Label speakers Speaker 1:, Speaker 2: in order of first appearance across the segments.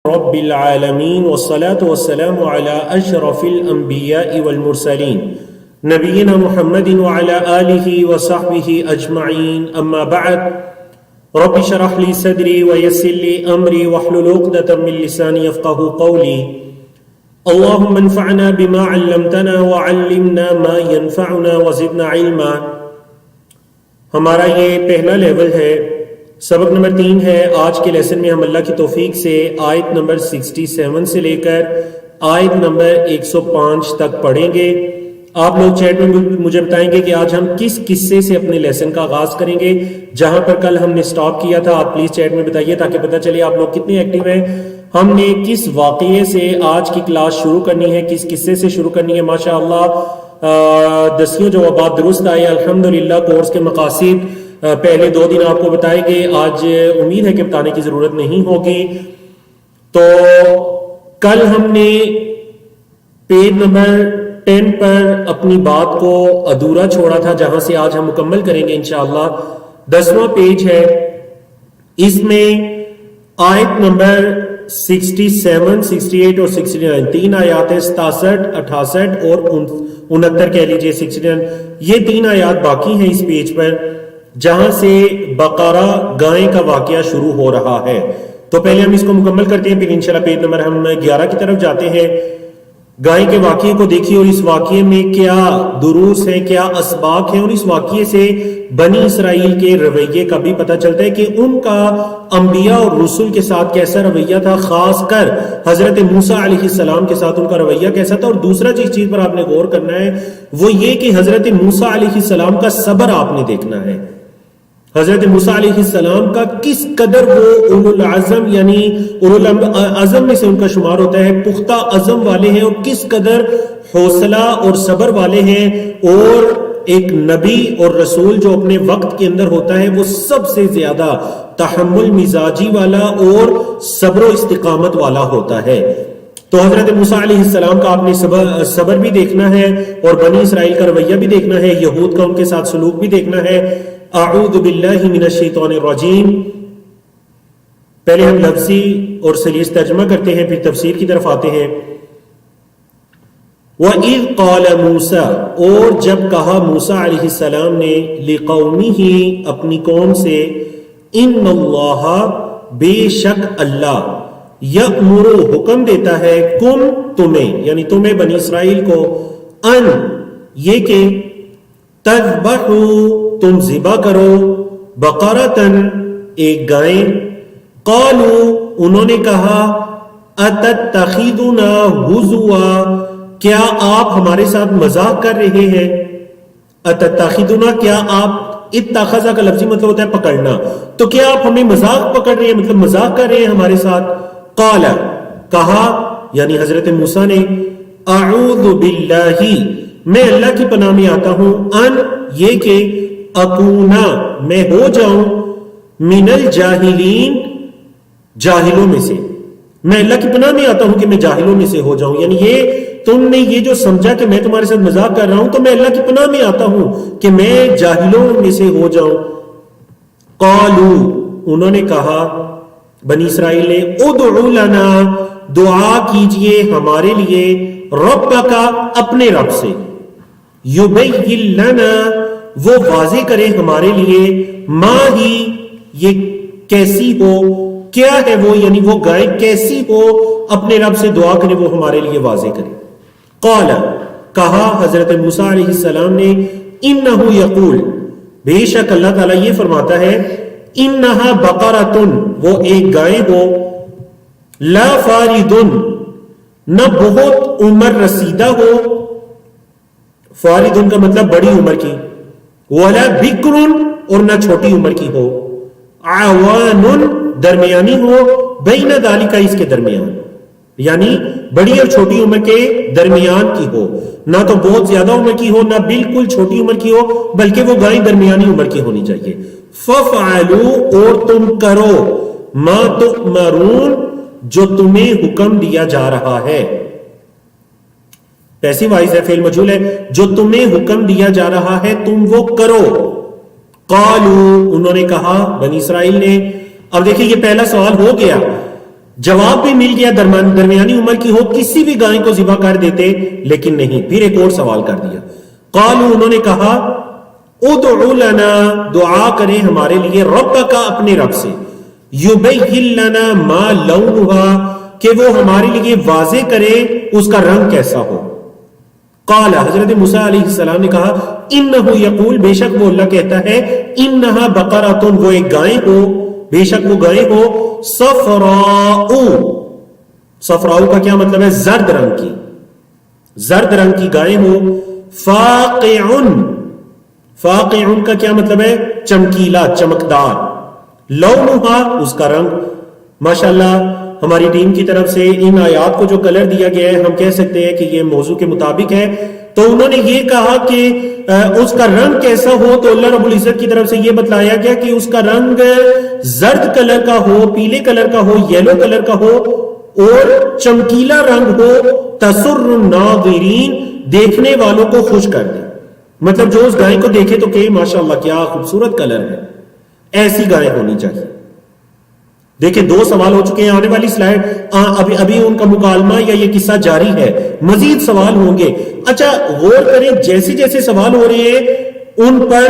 Speaker 1: رب العالمین والصلاة والسلام على اشرف الانبیاء والمرسلین نبینا محمد وعلى آلہ وصحبہ اجمعین اما بعد رب اشرح لی صدری ویسر لی امری واحلل عقدۃ من لسانی یفقہوا قولی اللہم انفعنا بما علمتنا وعلمنا ما ينفعنا وزدنا علما۔ ہمارا یہ پہلا لیول ہے، سبق نمبر 3 ہے۔ آج کے لیسن میں ہم اللہ کی توفیق سے آیت نمبر 67 سے لے کر آیت نمبر 105 تک پڑھیں گے۔ آپ لوگ چیٹ میں مجھے بتائیں گے کہ آج ہم کس قصے سے اپنے لیسن کا آغاز کریں گے، جہاں پر کل ہم نے سٹاپ کیا تھا۔ آپ پلیز چیٹ میں بتائیے تاکہ پتہ چلے آپ لوگ کتنے ایکٹیو ہیں۔ ہم نے کس واقعے سے آج کی کلاس شروع کرنی ہے، کس قصے سے شروع کرنی ہے۔ ماشاءاللہ 10 جوابات درست آئے الحمدللہ۔ کورس کے مقاصد پہلے 2 دن آپ کو بتائے گئے، آج امید ہے کہ بتانے کی ضرورت نہیں ہوگی۔ تو کل ہم نے پیج نمبر 10 پر اپنی بات کو ادھورا چھوڑا تھا، جہاں سے آج ہم مکمل کریں گے انشاءاللہ۔ 10واں پیج ہے، اس میں آیت نمبر 67، 68 اور 69 3 آیات ہیں، 67، 68 اور 69 کہہ لیجئے 69۔ یہ 3 آیات باقی ہیں اس پیج پر، جہاں سے بقرہ گائے کا واقعہ شروع ہو رہا ہے۔ تو پہلے ہم اس کو مکمل کرتے ہیں، پھر انشاءاللہ پیج نمبر ہم 11 کی طرف جاتے ہیں۔ گائے کے واقعے کو دیکھیے اور اس واقعے میں کیا دروس ہیں، کیا اسباق ہیں، اور اس واقعے سے بنی اسرائیل کے رویے کا بھی پتہ چلتا ہے کہ ان کا انبیاء اور رسول کے ساتھ کیسا رویہ تھا، خاص کر حضرت موسیٰ علیہ السلام کے ساتھ ان کا رویہ کیسا تھا۔ اور دوسرا جس چیز پر آپ نے غور کرنا ہے وہ یہ کہ حضرت موسیٰ علیہ السلام کا صبر آپ نے دیکھنا ہے۔ حضرت موسیٰ علیہ السلام کا کس قدر وہ اولو العزم یعنی اولو العزم میں سے ان کا شمار ہوتا ہے، پختہ عزم والے ہیں، اور کس قدر حوصلہ اور صبر والے ہیں۔ اور ایک نبی اور رسول جو اپنے وقت کے اندر ہوتا ہے وہ سب سے زیادہ تحمل مزاجی والا اور صبر و استقامت والا ہوتا ہے۔ تو حضرت موسیٰ علیہ السلام کا آپ نے صبر بھی دیکھنا ہے، اور بنی اسرائیل کا رویہ بھی دیکھنا ہے، یہود کا ان کے ساتھ سلوک بھی دیکھنا ہے۔ اعوذ باللہ من الشیطان الرجیم۔ پہلے ہم لفظی اور سلیس ترجمہ کرتے ہیں، پھر تفسیر کی طرف آتے ہیں۔ وَإِذْ قَالَ مُوسَىٰ، اور جب کہا موسیٰ علیہ السلام نے، لِقَوْمِهِ، اپنی قوم سے، إِنَّ اللَّهَ، بے شک اللہ، یأمر، حکم دیتا ہے، کم، تمہیں، یعنی تمہیں بنی اسرائیل کو، ان، یہ کہ تذبحوا، تم ذبح کرو، بقرۃن، ایک گائے، قالوا، انہوں نے کہا، اتتخذنا ہزوا، کیا آپ ہمارے ساتھ مذاق کر رہے ہیں؟ اتتخذنا، کیا آپ، اتخذا کا لفظی مطلب ہوتا ہے پکڑنا، تو کیا آپ ہمیں مذاق پکڑ رہے ہیں، مطلب مذاق کر رہے ہیں ہمارے ساتھ؟ قال، کہا، یعنی حضرت موسیٰ نے، اعوذ باللہ، میں اللہ کی پناہ میں آتا ہوں، ان، یہ کہ اکونا، میں ہو جاؤں، من الجاہلین، جاہلوں میں سے، میں اللہ کی پناہ میں آتا ہوں کہ میں جاہلوں میں سے ہو جاؤں۔ یعنی یہ تم نے یہ جو سمجھا کہ میں تمہارے ساتھ مذاق کر رہا ہوں، تو میں اللہ کی پناہ میں آتا ہوں کہ میں جاہلوں میں سے ہو جاؤں۔ قالوا، انہوں نے کہا، بنی اسرائیل نے، ادعو لنا، دعا کیجئے ہمارے لیے، ربک، اپنے رب سے، یبین لنا، وہ واضح کرے ہمارے لیے، ما ہی، یہ کیسی ہو، کیا ہے وہ، یعنی وہ گائے کیسی ہو، اپنے رب سے دعا کرے وہ ہمارے لیے واضح کرے۔ قال، کہا حضرت موسیٰ علیہ السلام نے، انہو یقول، بے شک اللہ تعالیٰ یہ فرماتا ہے، انہا بقرۃن، وہ ایک گائے ہو، لا فاردن، نہ بہت عمر رسیدہ ہو، فاردن کا مطلب بڑی عمر کی، ولا بکرن، اور نہ چھوٹی عمر کی ہو، عوان، درمیانی ہو، بین ذالک، اس کے درمیان، یعنی بڑی اور چھوٹی عمر کے درمیان کی ہو، نہ تو بہت زیادہ عمر کی ہو، نہ بالکل چھوٹی عمر کی ہو، بلکہ وہ گائے درمیانی عمر کی ہونی چاہیے۔ فَفْعَلُوا، اور تم کرو، مَا تُؤْمَرُونَ، جو تمہیں حکم دیا جا رہا ہے۔ پیسیو وائز ہے، فعل مجہول ہے، جو تمہیں حکم دیا جا رہا ہے تم وہ کرو۔ قالوا، انہوں نے کہا، بنی اسرائیل نے۔ اب دیکھیں یہ پہلا سوال ہو گیا، جواب بھی مل گیا، درمیانی عمر کی ہو کسی بھی گائے کو ذبح کر دیتے، لیکن نہیں، پھر ایک اور سوال کر دیا. قالوا انہوں نے کہا ادعو لنا، دعا کریں ہمارے لیے، ربک اپنے رب سے، یبین لنا ما لونها، کہ وہ ہمارے لیے واضح کرے اس کا رنگ کیسا ہو. قال حضرت موسیٰ علیہ السلام نے کہا انہو یقول، بے شک وہ اللہ کہتا ہے، انہا بقرۃ، وہ ایک گائے ہو، بے شک وہ گائے ہو، صفراء، صفراء کا کیا مطلب ہے؟ زرد رنگ کی، زرد رنگ کی گائے ہو، فاقع، فاقع کا کیا مطلب ہے؟ چمکیلا، چمکدار، لونہا، اس کا رنگ. ماشاءاللہ ہماری ٹیم کی طرف سے ان آیات کو جو کلر دیا گیا ہے، ہم کہہ سکتے ہیں کہ یہ موضوع کے مطابق ہے. تو انہوں نے یہ کہا کہ اس کا رنگ کیسا ہو، تو اللہ رب العزت کی طرف سے یہ بتلایا گیا کہ اس کا رنگ زرد کلر کا ہو، پیلے کلر کا ہو، یلو کلر کا ہو اور چمکیلا رنگ ہو، تسر الناظرین، دیکھنے والوں کو خوش کر دے. مطلب جو اس گائے کو دیکھے تو کہ ماشاءاللہ کیا خوبصورت کلر ہے، ایسی گائے ہونی چاہیے. دیکھیں دو سوال ہو چکے ہیں، آنے والی سلائیڈ ابھی ان کا مکالمہ یا یہ قصہ جاری ہے، مزید سوال ہوں گے. اچھا غور کریں، جیسے جیسے سوال ہو رہے ہیں ان پر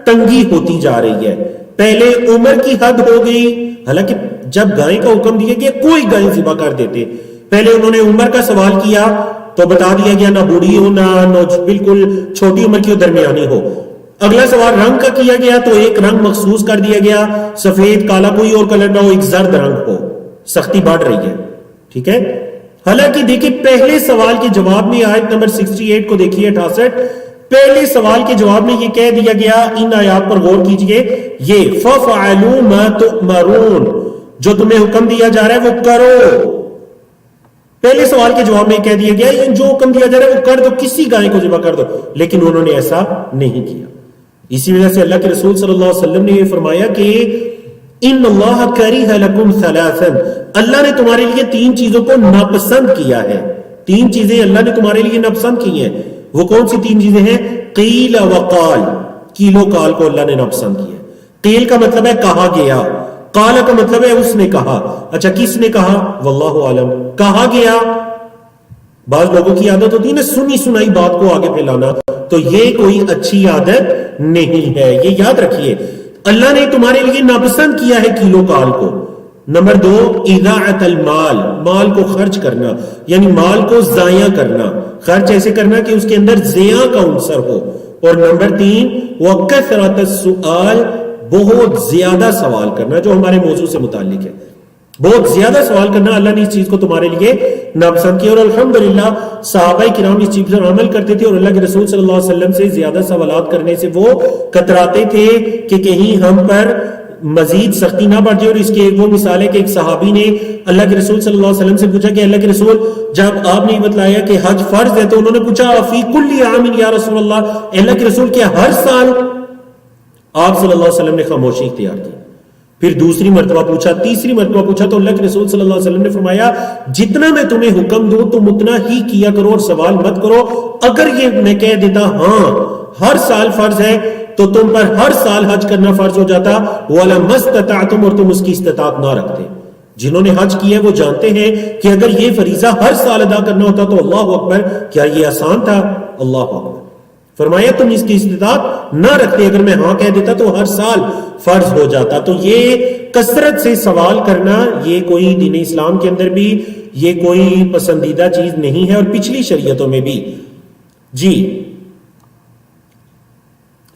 Speaker 1: تنگی ہوتی جا رہی ہے. پہلے عمر کی حد ہو گئی، حالانکہ جب گائے کا حکم دیا گیا کوئی گائے ذبح کر دیتے. پہلے انہوں نے عمر کا سوال کیا تو بتا دیا گیا نہ بوڑھی ہو نہ بالکل چھوٹی عمر کی ہو، درمیانی ہو. اگلا سوال رنگ کا کیا گیا تو ایک رنگ مخصوص کر دیا گیا، سفید کالا کوئی اور کلر نہ ہو، ایک زرد رنگ ہو. سختی بڑھ رہی ہے، ٹھیک ہے. حالانکہ دیکھیں پہلے سوال کے جواب میں آیت نمبر 68 کو دیکھیے 68، پہلے سوال کے جواب میں یہ کہہ دیا گیا، ان آیات پر غور کیجئے، یہ فَفْعَلُوا مَا تُؤْمَرُونَ، جو تمہیں حکم دیا جا رہا ہے وہ کرو. پہلے سوال کے جواب میں کہہ دیا گیا جو حکم دیا جا رہا ہے وہ کر دو، کسی گائے کو ذبح کر دو، لیکن انہوں نے ایسا نہیں کیا. اسی وجہ سے اللہ کے رسول صلی اللہ علیہ وسلم نے یہ فرمایا کہ ان اللہ کرہ لکم ثلاثا، اللہ نے تمہارے لیے 3 چیزوں کو ناپسند کیا ہے. 3 چیزیں اللہ نے تمہارے لیے ناپسند کی ہیں. وہ کون سی 3 چیزیں ہیں؟ قیل وقال، کیل و قال کو اللہ نے ناپسند کیا. قیل کا مطلب ہے کہا گیا، قال کا مطلب ہے اس نے کہا. اچھا کس نے کہا؟ واللہ عالم. کہا گیا، بعض لوگوں کی عادت ہوتی ہے نا سنی سنائی بات کو آگے پھیلانا، تو یہ کوئی اچھی عادت نہیں ہے، یہ یاد رکھیے. اللہ نے تمہارے لیے ناپسند کیا ہے کیلو کال کو. نمبر 2 اضاعت المال، مال کو خرچ کرنا، یعنی مال کو ضائع کرنا، خرچ ایسے کرنا کہ اس کے اندر ضیاع کا عنصر ہو. اور نمبر 3 وکثرت السؤال، بہت زیادہ سوال کرنا، جو ہمارے موضوع سے متعلق ہے. بہت زیادہ سوال کرنا، اللہ نے اس چیز کو تمہارے لیے ناپسند کیا. اور الحمدللہ صحابہ کرام اس چیز پر عمل کرتے تھے، اور اللہ کے رسول صلی اللہ علیہ وسلم سے زیادہ سوالات کرنے سے وہ کتراتے تھے کہ کہیں ہم پر مزید سختی نہ بڑھ جائے. اور اس کی ایک وہ مثال ہے کہ ایک صحابی نے اللہ کے رسول صلی اللہ علیہ وسلم سے پوچھا کہ اللہ کے رسول جب آپ نے بتلایا کہ حج فرض ہے، تو انہوں نے پوچھا فی کل عام یا رسول اللہ، اللہ کے رسول کیا ہر سال؟ آپ صلی اللہ علیہ وسلم نے خاموشی اختیار کی. پھر دوسری مرتبہ پوچھا، تیسری مرتبہ پوچھا، تو اللہ کے رسول صلی اللہ علیہ وسلم نے فرمایا جتنا میں تمہیں حکم دوں تم اتنا ہی کیا کرو اور سوال مت کرو. اگر یہ میں کہہ دیتا ہاں ہر سال فرض ہے تو تم پر ہر سال حج کرنا فرض ہو جاتا، وَلَمَا اسْتَطَعْتُمْ، اور تم اس کی استطاعت نہ رکھتے. جنہوں نے حج کیا ہے وہ جانتے ہیں کہ اگر یہ فریضہ ہر سال ادا کرنا ہوتا تو اللہ اکبر، کیا یہ آسان تھا؟ اللہ اکبر. فرمایا تم اس کی استطاعت نہ رکھتے، اگر میں ہاں کہہ دیتا تو ہر سال فرض ہو جاتا. تو یہ کثرت سے سوال کرنا یہ کوئی دین اسلام کے اندر بھی یہ کوئی پسندیدہ چیز نہیں ہے، اور پچھلی شریعتوں میں بھی. جی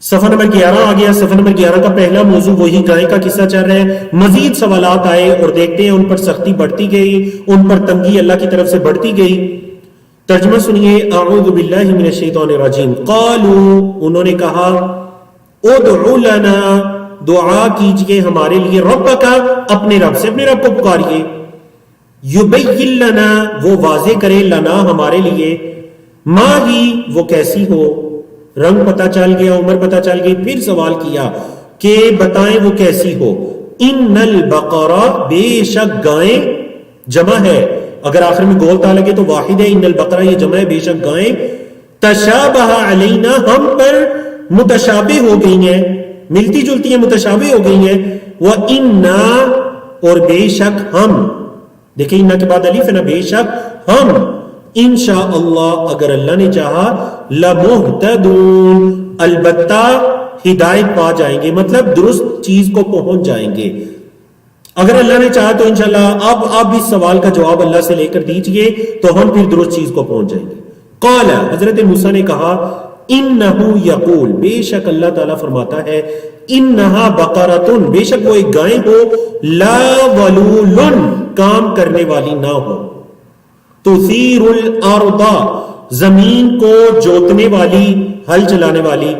Speaker 1: صفحہ نمبر 11 آ گیا. صفحہ نمبر 11 کا پہلا موضوع وہی گائے کا قصہ چل رہا ہے. مزید سوالات آئے اور دیکھتے ہیں ان پر سختی بڑھتی گئی، ان پر تنگی اللہ کی طرف سے بڑھتی گئی. ترجمہ سنیے، اعوذ باللہ من الشیطان الرجیم. قالوا، انہوں نے کہا، ادعو لنا، دعا کیجئے ہمارے لیے، ربک، اپنے رب سے، اپنے رب کو پکاریے، یبین لنا، وہ واضح کرے، لنا، ہمارے لیے، ما ہی، وہ کیسی ہو. رنگ پتہ چل گیا، عمر پتہ چل گئی. پھر سوال کیا کہ بتائیں وہ کیسی ہو. ان البقرہ، بے شک گائیں، جمع ہے، اگر آخر میں گول تا لگے تو واحد ہے. ان البقرہ یہ جمع ہے، بے شک گائیں، تشابہ علینا، ہم پر متشابہ ہو گئی ہیں، ملتی جلتی ہیں، متشابہ ہو گئی ہیں. وَإِنَّا، اور بے شک ہم، دیکھیں انہ کے بعد الف ہے نا، بے شک ہم انشاءاللہ اگر اللہ نے چاہا لمہتدون البتہ ہدایت پا جائیں گے، مطلب درست چیز کو پہنچ جائیں گے اگر اللہ نے چاہا تو انشاءاللہ۔ اب آپ اس سوال کا جواب اللہ سے لے کر دیجئے تو ہم پھر درست چیز کو پہنچ جائیں گے۔ قال حضرت موسیٰ نے کہا انہو یقول بے شک اللہ تعالیٰ فرماتا ہے انہا بقرتن بے شک وہ ایک گائے ہو لا ولولن کام کرنے والی نہ ہو، تثیر الارض زمین کو جوتنے والی ہل چلانے والی،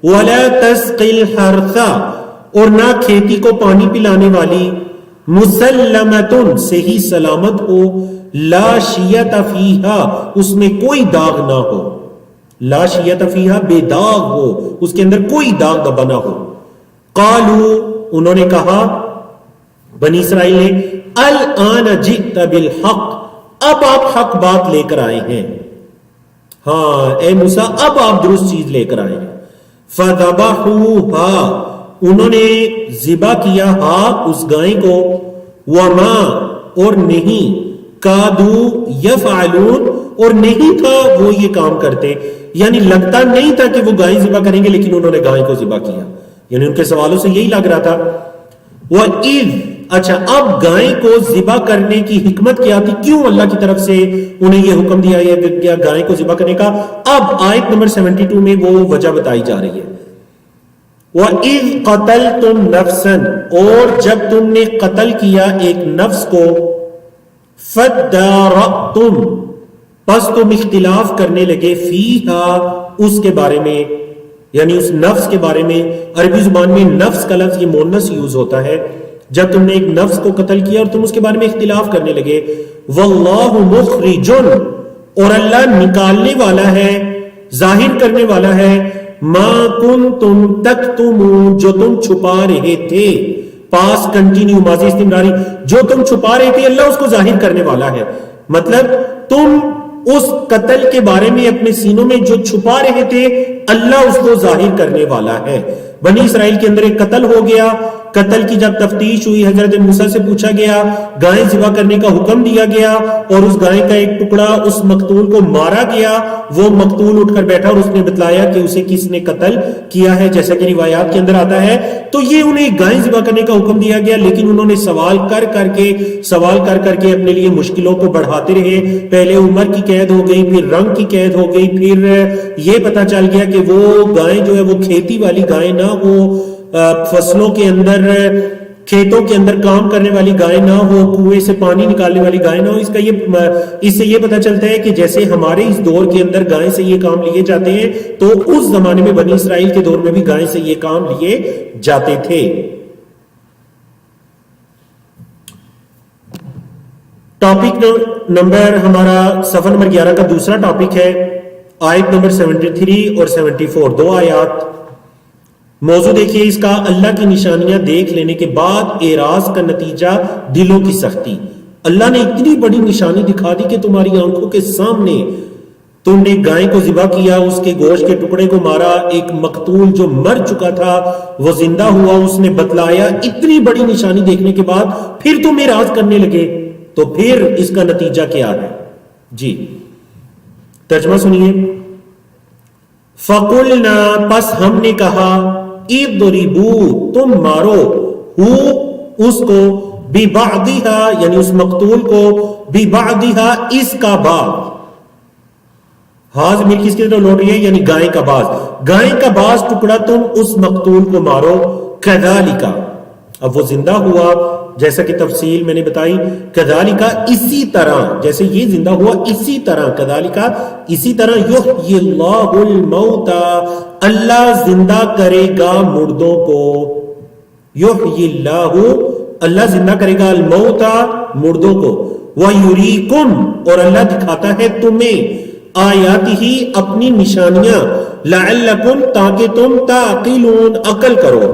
Speaker 1: ولا تسقی الحرث اور نہ کھیتی کو پانی پلانے والی، مسلمتن صحیح سلامت ہو، لا شیۃ فیہا اس میں کوئی داغ نہ ہو، لا شیۃ فیہا بے داغ ہو، اس کے اندر کوئی داغ دبا نہ ہو۔ قالو انہوں نے کہا بنی اسرائیل نے الآن جئت بالحق اب آپ حق بات لے کر آئے ہیں، ہاں اے موسیٰ اب آپ درست چیز لے کر آئے ہیں۔ فذبحوها انہوں نے ذبح کیا ہا اس گائے کو، وما اور نہیں، کادو یفعلون اور نہیں تھا وہ یہ کام کرتے، یعنی لگتا نہیں تھا کہ وہ گائے ذبح کریں گے لیکن انہوں نے گائے کو ذبح کیا، یعنی ان کے سوالوں سے یہی لگ رہا تھا۔ وَإِذْ اچھا اب گائے کو ذبح کرنے کی حکمت کیا تھی، کیوں اللہ کی طرف سے انہیں یہ حکم دیا یا گائے کو ذبح کرنے کا، اب آیت نمبر 72 میں وہ وجہ بتائی جا رہی ہے۔ وَإِذْ قَتَلْتُمْ نَفْسًا اور جب تم نے قتل کیا ایک نفس کو، فَادَّارَأْتُمْ پس تم اختلاف کرنے لگے، فیہا اس کے بارے میں، یعنی اس نفس کے بارے میں۔ عربی زبان میں نفس کا لفظ یہ مؤنث یوز ہوتا ہے، جب تم نے ایک نفس کو قتل کیا اور تم اس کے بارے میں اختلاف کرنے لگے۔ وَاللَّهُ مُخْرِجٌ اور اللہ نکالنے والا ہے، ظاہر کرنے والا ہے، ما کنتم تکتمون جو تم چھپا رہے تھے، پاس کنٹینیو ماضی استمراری، جو تم چھپا رہے تھے اللہ اس کو ظاہر کرنے والا ہے، مطلب تم اس قتل کے بارے میں اپنے سینوں میں جو چھپا رہے تھے اللہ اس کو ظاہر کرنے والا ہے۔ بنی اسرائیل کے اندر ایک قتل ہو گیا، قتل کی جب تفتیش ہوئی حضرت موسیٰ سے پوچھا گیا، گائے ذبح کرنے کا حکم دیا گیا اور اس گائے کا ایک ٹکڑا اس مقتول کو مارا گیا، وہ مقتول اٹھ کر بیٹھا اور اس نے بتلایا کہ اسے کس نے قتل کیا ہے جیسا کہ روایات کے اندر آتا ہے، تو یہ انہیں گائے ذبح کرنے کا حکم دیا گیا، لیکن انہوں نے سوال کر کر کے اپنے لیے مشکلوں کو بڑھاتے رہے، پہلے عمر کی قید ہو گئی، پھر رنگ کی قید ہو گئی، پھر یہ پتا چل گیا کہ وہ گائے جو ہے وہ کھیتی والی گائے نہ ہو، فصلوں کے اندر کھیتوں کے اندر کام کرنے والی گائے نہ ہو، کنویں سے پانی نکالنے والی گائے نہ ہو۔ اس سے یہ پتہ چلتا ہے کہ جیسے ہمارے اس دور کے اندر گائے سے یہ کام لیے جاتے ہیں تو اس زمانے میں بنی اسرائیل کے دور میں بھی گائے سے یہ کام لیے جاتے تھے۔ ٹاپک نمبر ہمارا صفحہ نمبر 11 کا دوسرا ٹاپک ہے، آیت نمبر 73 اور 74 دو آیات۔ موضوع دیکھیے اس کا، اللہ کی نشانیاں دیکھ لینے کے بعد اعراض کا نتیجہ دلوں کی سختی۔ اللہ نے اتنی بڑی نشانی دکھا دی کہ تمہاری آنکھوں کے سامنے تم نے گائے کو ذبح کیا، اس کے گوشت کے ٹکڑے کو مارا، ایک مقتول جو مر چکا تھا وہ زندہ ہوا، اس نے بتلایا، اتنی بڑی نشانی دیکھنے کے بعد پھر تم اعراض کرنے لگے، تو پھر اس کا نتیجہ کیا ہے؟ جی ترجمہ سنیے۔ فَقُلْنَا پس ہم نے کہا، اضربوا تم مارو، اس کو، ببعضها یعنی اس مقتول کو، ببعضها اس کا بعض، ہاں ضمیر کس کی طرف لوٹ رہی ہے؟ یعنی گائے کا بعض، گائے کا بعض ٹکڑا تم اس مقتول کو مارو، کذالک اب وہ زندہ ہوا جیسا کہ تفصیل میں نے بتائی، کذالک اسی طرح، جیسے یہ زندہ ہوا اسی طرح، کذالک اسی طرح، یحیی اللہ الموتى اللہ زندہ کرے گا مردوں کو، یحیی اللہ زندہ کرے گا الموتى مردوں کو، ویریکم اور اللہ دکھاتا ہے تمہیں، آیاتہ اپنی نشانیاں، لعلکم تاکہ تم تعقلون عقل کرو،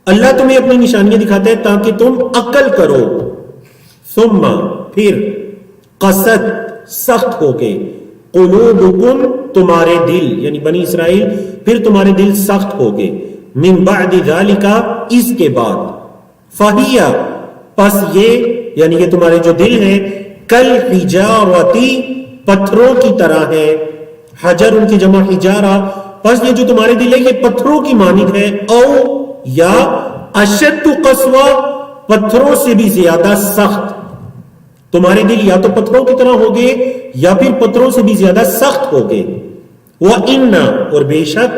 Speaker 1: اللہ تمہیں اپنی نشانیاں دکھاتا ہے تاکہ تم عقل کرو۔ ثم پھر قست سخت ہو گئے، قلوبکم تمہارے دل، یعنی بنی اسرائیل پھر تمہارے دل سخت ہو گئے، من بعد ذالک اس کے بعد، فہیا پس یہ، یعنی یہ تمہارے جو دل ہیں کل حجارتی پتھروں کی طرح ہے. حجر ان کی جمع حجارہ. پس یہ جو تمہارے دل ہے یہ پتھروں کی مانند ہے. او یا اشد قسوہ پتھروں سے بھی زیادہ سخت. تمہارے دل یا تو پتھروں کی طرح ہوگے یا پھر پتھروں سے بھی زیادہ سخت ہوگے. وَإِنَّ اور بے شک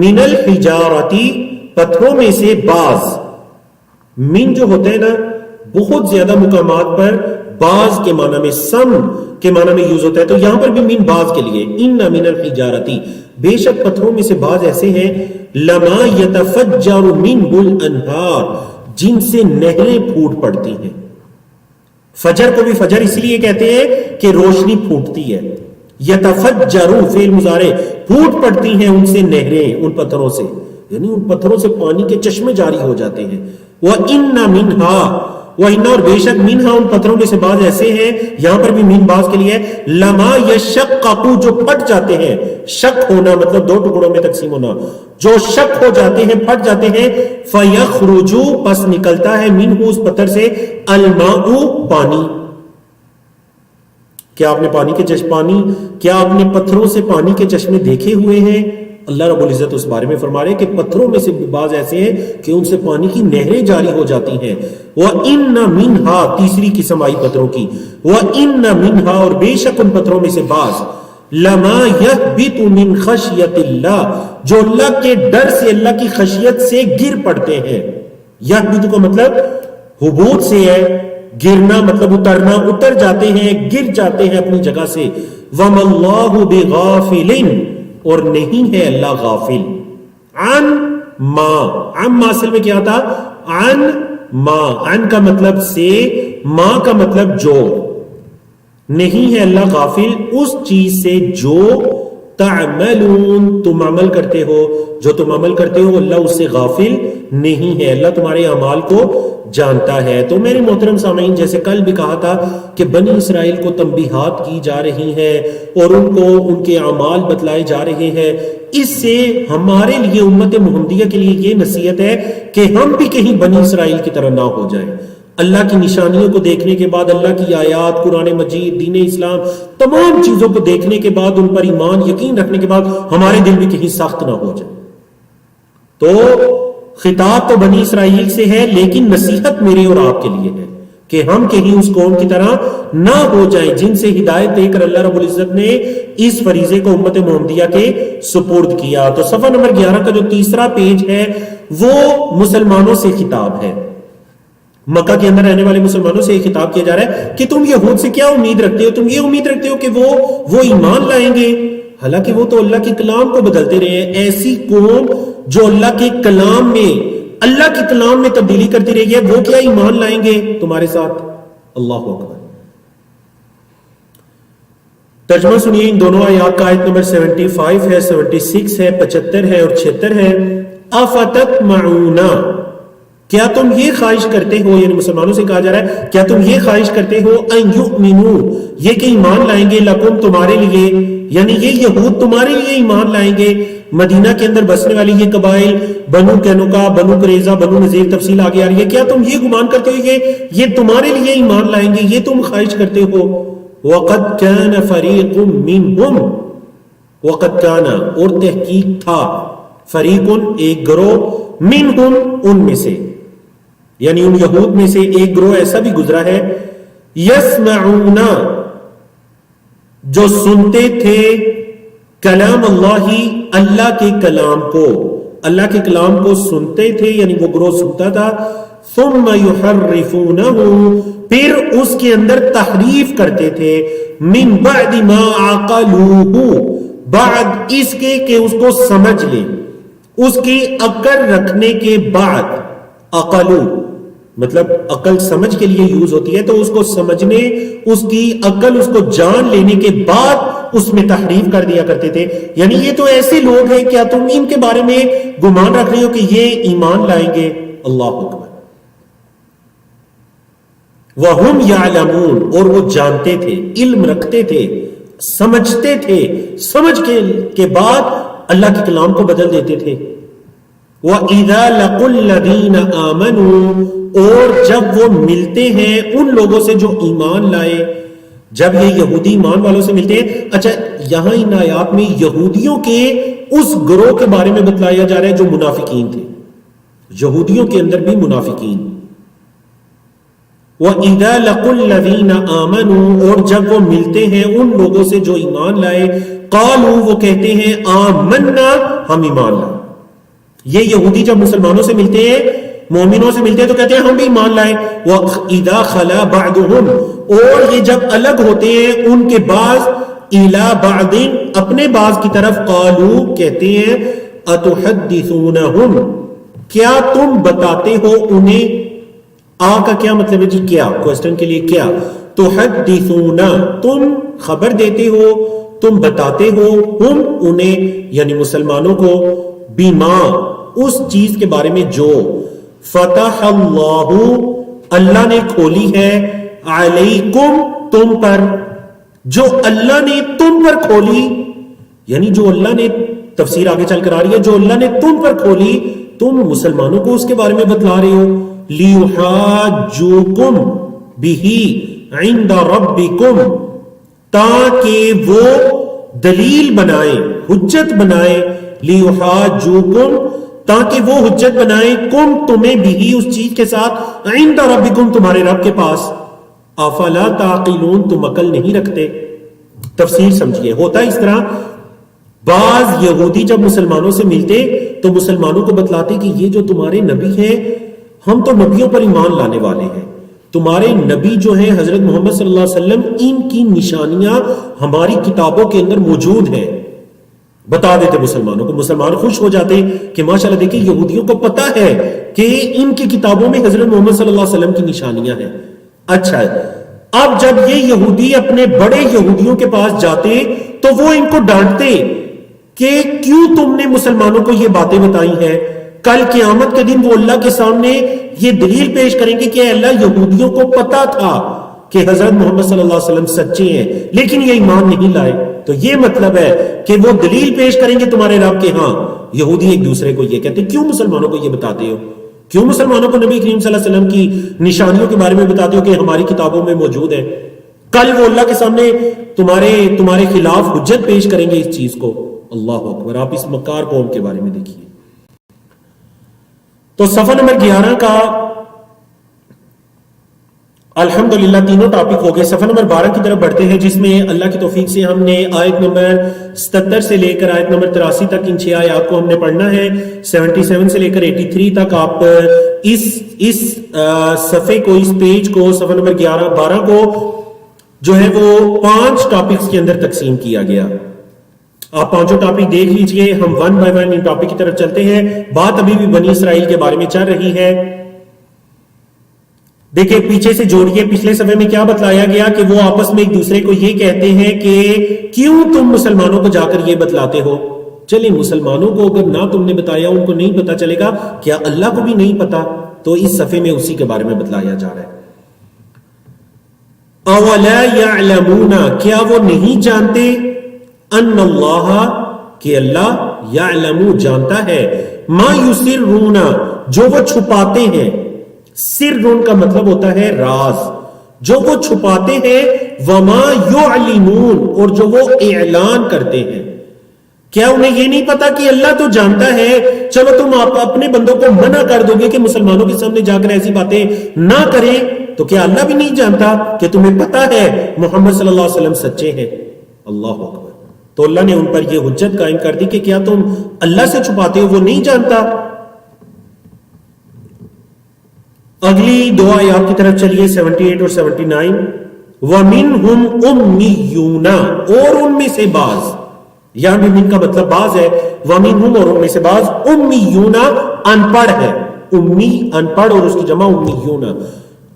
Speaker 1: من الحجارتی پتھروں میں سے بعض. من جو ہوتے ہیں نا بہت زیادہ مقامات پر بعض کے معنی میں سم کے معنی میں یوز ہوتا ہے, تو یہاں پر بھی من بعض کے لیے. ان من الحجارتی بے شک پتھروں میں سے بعض ایسے ہیں لما یتفجر منہ الانہار جن سے نہریں پھوٹ پڑتی ہیں. فجر کو بھی فجر اس لیے کہتے ہیں کہ روشنی پھوٹتی ہے. یتفجر فعل مضارع پھوٹ پڑتی ہیں ان سے نہریں, ان پتھروں سے, یعنی ان پتھروں سے پانی کے چشمے جاری ہو جاتے ہیں. وَإِنَّ مِنْهَا وَإِنَّ اور بے شک منہا ان پتھروں میں سے بعض ایسے ہیں, یہاں پر بھی من بعض کے لیے لما یشقق جو پھٹ جاتے ہیں. شق ہونا مطلب دو ٹکڑوں میں تقسیم ہونا, جو شق ہو جاتے ہیں پھٹ جاتے ہیں. فَيَخْرُجُ پس نکلتا ہے منہ اس پتھر سے الماء پانی. کیا آپ نے کیا آپ نے پتھروں سے پانی کے چشمے دیکھے ہوئے ہیں؟ اللہ رب العزت اس بارے میں فرما رہے کہ پتھروں میں سے بعض ایسے ہیں کہ ان سے پانی کی نہریں جاری ہو جاتی ہیں. وَإِنَّ مِنْهَا تیسری قسم آئی پتھروں کی. وَإِنَّ مِنْهَا اور بے شک ان پتھروں میں سے بعض لَمَا يَهْبِطُ مِنْ خَشْيَةِ اللَّهِ جو اللہ کے ڈر سے اللہ کی خشیت سے گر پڑتے ہیں. يَهْبِطُ کا مطلب حبوط سے ہے, گرنا مطلب اترنا, اتر جاتے ہیں, گر جاتے ہیں اپنی جگہ سے. وَمَا اللَّهُ بِغَافِلٍ اور نہیں ہے اللہ غافل. عن ما اصل میں کیا تھا؟ عن ما. عن کا مطلب سے, ما کا مطلب جو. نہیں ہے اللہ غافل اس چیز سے جو تعملون تم عمل کرتے ہو, جو تم عمل کرتے ہو اللہ اس سے غافل نہیں ہے. اللہ تمہارے اعمال کو جانتا ہے. تو میرے محترم سامعین, جیسے کل بھی کہا تھا کہ بنی اسرائیل کو تنبیہات کی جا رہی ہیں اور ان کو ان کے اعمال بتلائے جا رہے ہیں. اس سے ہمارے لیے امت محمدیہ کے لیے یہ نصیحت ہے کہ ہم بھی کہیں بنی اسرائیل کی طرح نہ ہو جائیں. اللہ کی نشانیوں کو دیکھنے کے بعد, اللہ کی آیات, قرآن مجید, دین اسلام, تمام چیزوں کو دیکھنے کے بعد, ان پر ایمان یقین رکھنے کے بعد ہمارے دل بھی کہیں سخت نہ ہو جائے. تو خطاب تو بنی اسرائیل سے ہے, لیکن نصیحت میرے اور آپ کے لیے ہے کہ ہم کہیں اس قوم کی طرح نہ ہو جائیں جن سے ہدایت دے کر اللہ رب العزت نے اس فریضے کو امت محمدیہ کے سپرد کیا. تو صفحہ نمبر 11 کا جو تیسرا پیج ہے وہ مسلمانوں سے خطاب ہے. مکہ کے اندر رہنے والے مسلمانوں سے یہ خطاب کیا جا رہا ہے کہ تم یہود سے کیا امید رکھتے ہو؟ تم یہ امید رکھتے ہو کہ وہ ایمان لائیں گے, حالانکہ وہ تو اللہ کے کلام کو بدلتے رہے ہیں. ایسی قوم جو اللہ کے کلام میں تبدیلی کرتی رہی ہے, وہ کیا ایمان لائیں گے تمہارے ساتھ؟ اللہ اکبر. ترجمہ سنیے ان دونوں آیات کا. آیت نمبر 75 ہے, 76 ہے, 75 ہے اور 76 ہے. افتطمعون کیا تم یہ خواہش کرتے ہو, یعنی مسلمانوں سے کہا جا رہا ہے کیا تم یہ خواہش کرتے ہو ان یؤمنو یہ کہ ایمان لائیں گے لکم تمہارے لیے, یعنی یہ یہود تمہارے لیے ایمان لائیں گے. مدینہ کے اندر بسنے والی یہ قبائل بنو قینقاع, بنو قریظہ, بنو نذیر, تفصیل آگے آ رہی ہے. کیا تم یہ گمان کرتے ہو یہ تمہارے لیے ایمان لائیں گے, یہ تم خواہش کرتے ہو؟ وقد كان فریق منہم وقد كان اور تحقیق تھا, فریق ایک گروہ, منہم ان میں سے, یعنی ان یہود میں سے ایک گروہ ایسا بھی گزرا ہے, یسمعون جو سنتے تھے کلام اللہ کے کلام کو, اللہ کے کلام کو سنتے تھے, یعنی وہ گروہ سنتا تھا. ثم یحرفونہ پھر اس کے اندر تحریف کرتے تھے, من بعد ما عقلوہ بعد اس کے کہ اس کو سمجھ لیں, اس کی عقل رکھنے کے بعد. عقلو مطلب عقل سمجھ کے لیے یوز ہوتی ہے, تو اس کو سمجھنے, اس کی عقل, اس کو جان لینے کے بعد اس میں تحریف کر دیا کرتے تھے. یعنی یہ تو ایسے لوگ ہیں, کیا تم ان کے بارے میں گمان رکھ رہے ہو کہ یہ ایمان لائیں گے؟ اللہ اکبر. وَهُمْ يَعْلَمُونَ اور وہ جانتے تھے, علم رکھتے تھے, سمجھتے تھے, سمجھ کے بعد اللہ کے کلام کو بدل دیتے تھے. وَإِذَا لَقُوا الَّذِينَ آمَنُوا، اور جب وہ ملتے ہیں ان لوگوں سے جو ایمان لائے. جب یہ یہودی ایمان والوں سے ملتے ہیں. اچھا یہاں ان آیات میں یہودیوں کے اس گروہ کے بارے میں بتلایا جا رہا ہے جو منافقین تھے. یہودیوں کے اندر بھی منافقین. وَإِذَا لَقُوا الَّذِينَ آمَنُوا، اور جب وہ ملتے ہیں ان لوگوں سے جو ایمان لائے. قالوا، وہ کہتے ہیں آمنا، ہم ایمان لائے. یہ یہودی جب مسلمانوں سے ملتے ہیں، مومنوں سے ملتے ہیں تو کہتے ہیں ہم بھی ایمان لائے. وَإِذَا خَلَا بَعْضُهُمْ، اور یہ جب الگ ہوتے ہیں ان کے بعض، إِلَى بَعْضٍ، اپنے بعض کی طرف، قالوا، کہتے ہیں، أَتُحَدِّثُونَهُمْ، کیا تم بتاتے ہو انہیں. آ کا کیا مطلب ہے جی؟ کیا، کوسٹن کے لیے کیا. تحدثون، تم خبر دیتے ہو، تم بتاتے ہو، ہم انہیں یعنی مسلمانوں کو، بما، اس چیز کے بارے میں جو، فتح اللہ، اللہ نے کھولی ہے، علیکم، تم پر، جو اللہ نے تم پر کھولی، یعنی جو اللہ نے، تفسیر آگے چل کر آ رہی ہے، جو اللہ نے تم پر کھولی تم مسلمانوں کو اس کے بارے میں بتلا رہے ہو. لیحاجوکم بہ عند ربکم، تاکہ وہ دلیل بنائیں، حجت بنائیں. لیحاجوکم، تاکہ وہ حجت بنائیں، کم، تمہیں بھی، اس چیز کے ساتھ، عند ربکم، تمہارے رب کے پاس. افلا تعقلون، تم عقل نہیں رکھتے. تفسیر سمجھیے. ہوتا اس طرح، بعض یہودی جب مسلمانوں سے ملتے تو مسلمانوں کو بتلاتے کہ یہ جو تمہارے نبی ہیں، ہم تو نبیوں پر ایمان لانے والے ہیں. تمہارے نبی جو ہیں حضرت محمد صلی اللہ علیہ وسلم، ان کی نشانیاں ہماری کتابوں کے اندر موجود ہیں. بتا دیتے مسلمانوں کو. مسلمان خوش ہو جاتے کہ ماشاءاللہ دیکھیں یہودیوں کو پتا ہے کہ ان کی کتابوں میں حضرت محمد صلی اللہ علیہ وسلم کی نشانیاں ہیں. اچھا ہے. اب جب یہ یہودی اپنے بڑے یہودیوں کے پاس جاتے تو وہ ان کو ڈانٹتے کہ کیوں تم نے مسلمانوں کو یہ باتیں بتائی ہیں. کل قیامت کے دن وہ اللہ کے سامنے یہ دلیل پیش کریں گے کہ اے اللہ، یہودیوں کو پتا تھا کہ حضرت محمد صلی اللہ علیہ وسلم سچے ہیں لیکن یہ ایمان نہیں لائے. تو یہ مطلب ہے کہ وہ دلیل پیش کریں گے تمہارے رب کے ہاں. یہودی ایک دوسرے کو یہ کہتے ہیں کیوں مسلمانوں کو یہ بتاتے ہو، کیوں مسلمانوں کو نبی کریم صلی اللہ علیہ وسلم کی نشانیوں کے بارے میں بتاتے ہو کہ ہماری کتابوں میں موجود ہے. کل وہ اللہ کے سامنے تمہارے خلاف حجت پیش کریں گے اس چیز کو. اللہ اکبر. آپ اس مکار قوم کے بارے میں دیکھیے. تو صفحہ نمبر 11 کا الحمدللہ تینوں ٹاپک ہو گئے. صفحہ نمبر 12 کی طرف بڑھتے ہیں جس میں اللہ کی توفیق سے ہم نے آیت نمبر 77 سے لے کر آیت نمبر 83 تک ان 6 آیات کو ہم نے پڑھنا ہے. 77 سے لے کر 83 تک آپ اس صفحے کو، اس پیج کو، صفحہ نمبر 12 کو جو ہے وہ 5 ٹاپکس کے اندر تقسیم کیا گیا. آپ 5 ٹاپک دیکھ لیجئے. ہم 1 بائی 1 ان ٹاپک کی طرف چلتے ہیں. بات ابھی بھی بنی اسرائیل کے بارے میں چل رہی ہے. دیکھیں پیچھے سے جوڑیے. پچھلے صفحے میں کیا بتلایا گیا کہ وہ آپس میں ایک دوسرے کو یہ کہتے ہیں کہ کیوں تم مسلمانوں کو جا کر یہ بتلاتے ہو. چلیں مسلمانوں کو اگر نہ تم نے بتایا، ان کو نہیں پتا چلے گا، کیا اللہ کو بھی نہیں پتا؟ تو اس صفحے میں اسی کے بارے میں بتلایا جا رہا ہے. اولا یعلمون، کیا وہ نہیں جانتے، ان اللہ، کہ اللہ، یعلم، جانتا ہے، ما یسرون، جو وہ چھپاتے ہیں. سرون کا مطلب ہوتا ہے راز، جو وہ چھپاتے ہیں. وما یعلنون، اور جو وہ اعلان کرتے ہیں. کیا انہیں یہ نہیں پتا کہ اللہ تو جانتا ہے؟ چلو تم اپنے بندوں کو منع کر دو گے کہ مسلمانوں کے سامنے جا کر ایسی باتیں نہ کریں، تو کیا اللہ بھی نہیں جانتا کہ تمہیں پتا ہے محمد صلی اللہ علیہ وسلم سچے ہیں؟ اللہ اکبر. تو اللہ نے ان پر یہ حجت قائم کر دی کہ کیا تم اللہ سے چھپاتے ہو، وہ نہیں جانتا. اگلی 2 آیات کی طرف چلیے، 78 اور 79. وَمِنْهُمْ أُمِّيُّونَ، اور ان میں سے بعض، یہاں بھی من کا مطلب بعض ہے. وَمِنْهُمْ، اور ان میں سے بعض، أُمِّيُّونَ، ان پڑھ ہے. امی ان پڑھ، اور اس کی جمع أُمِّيُّونَ.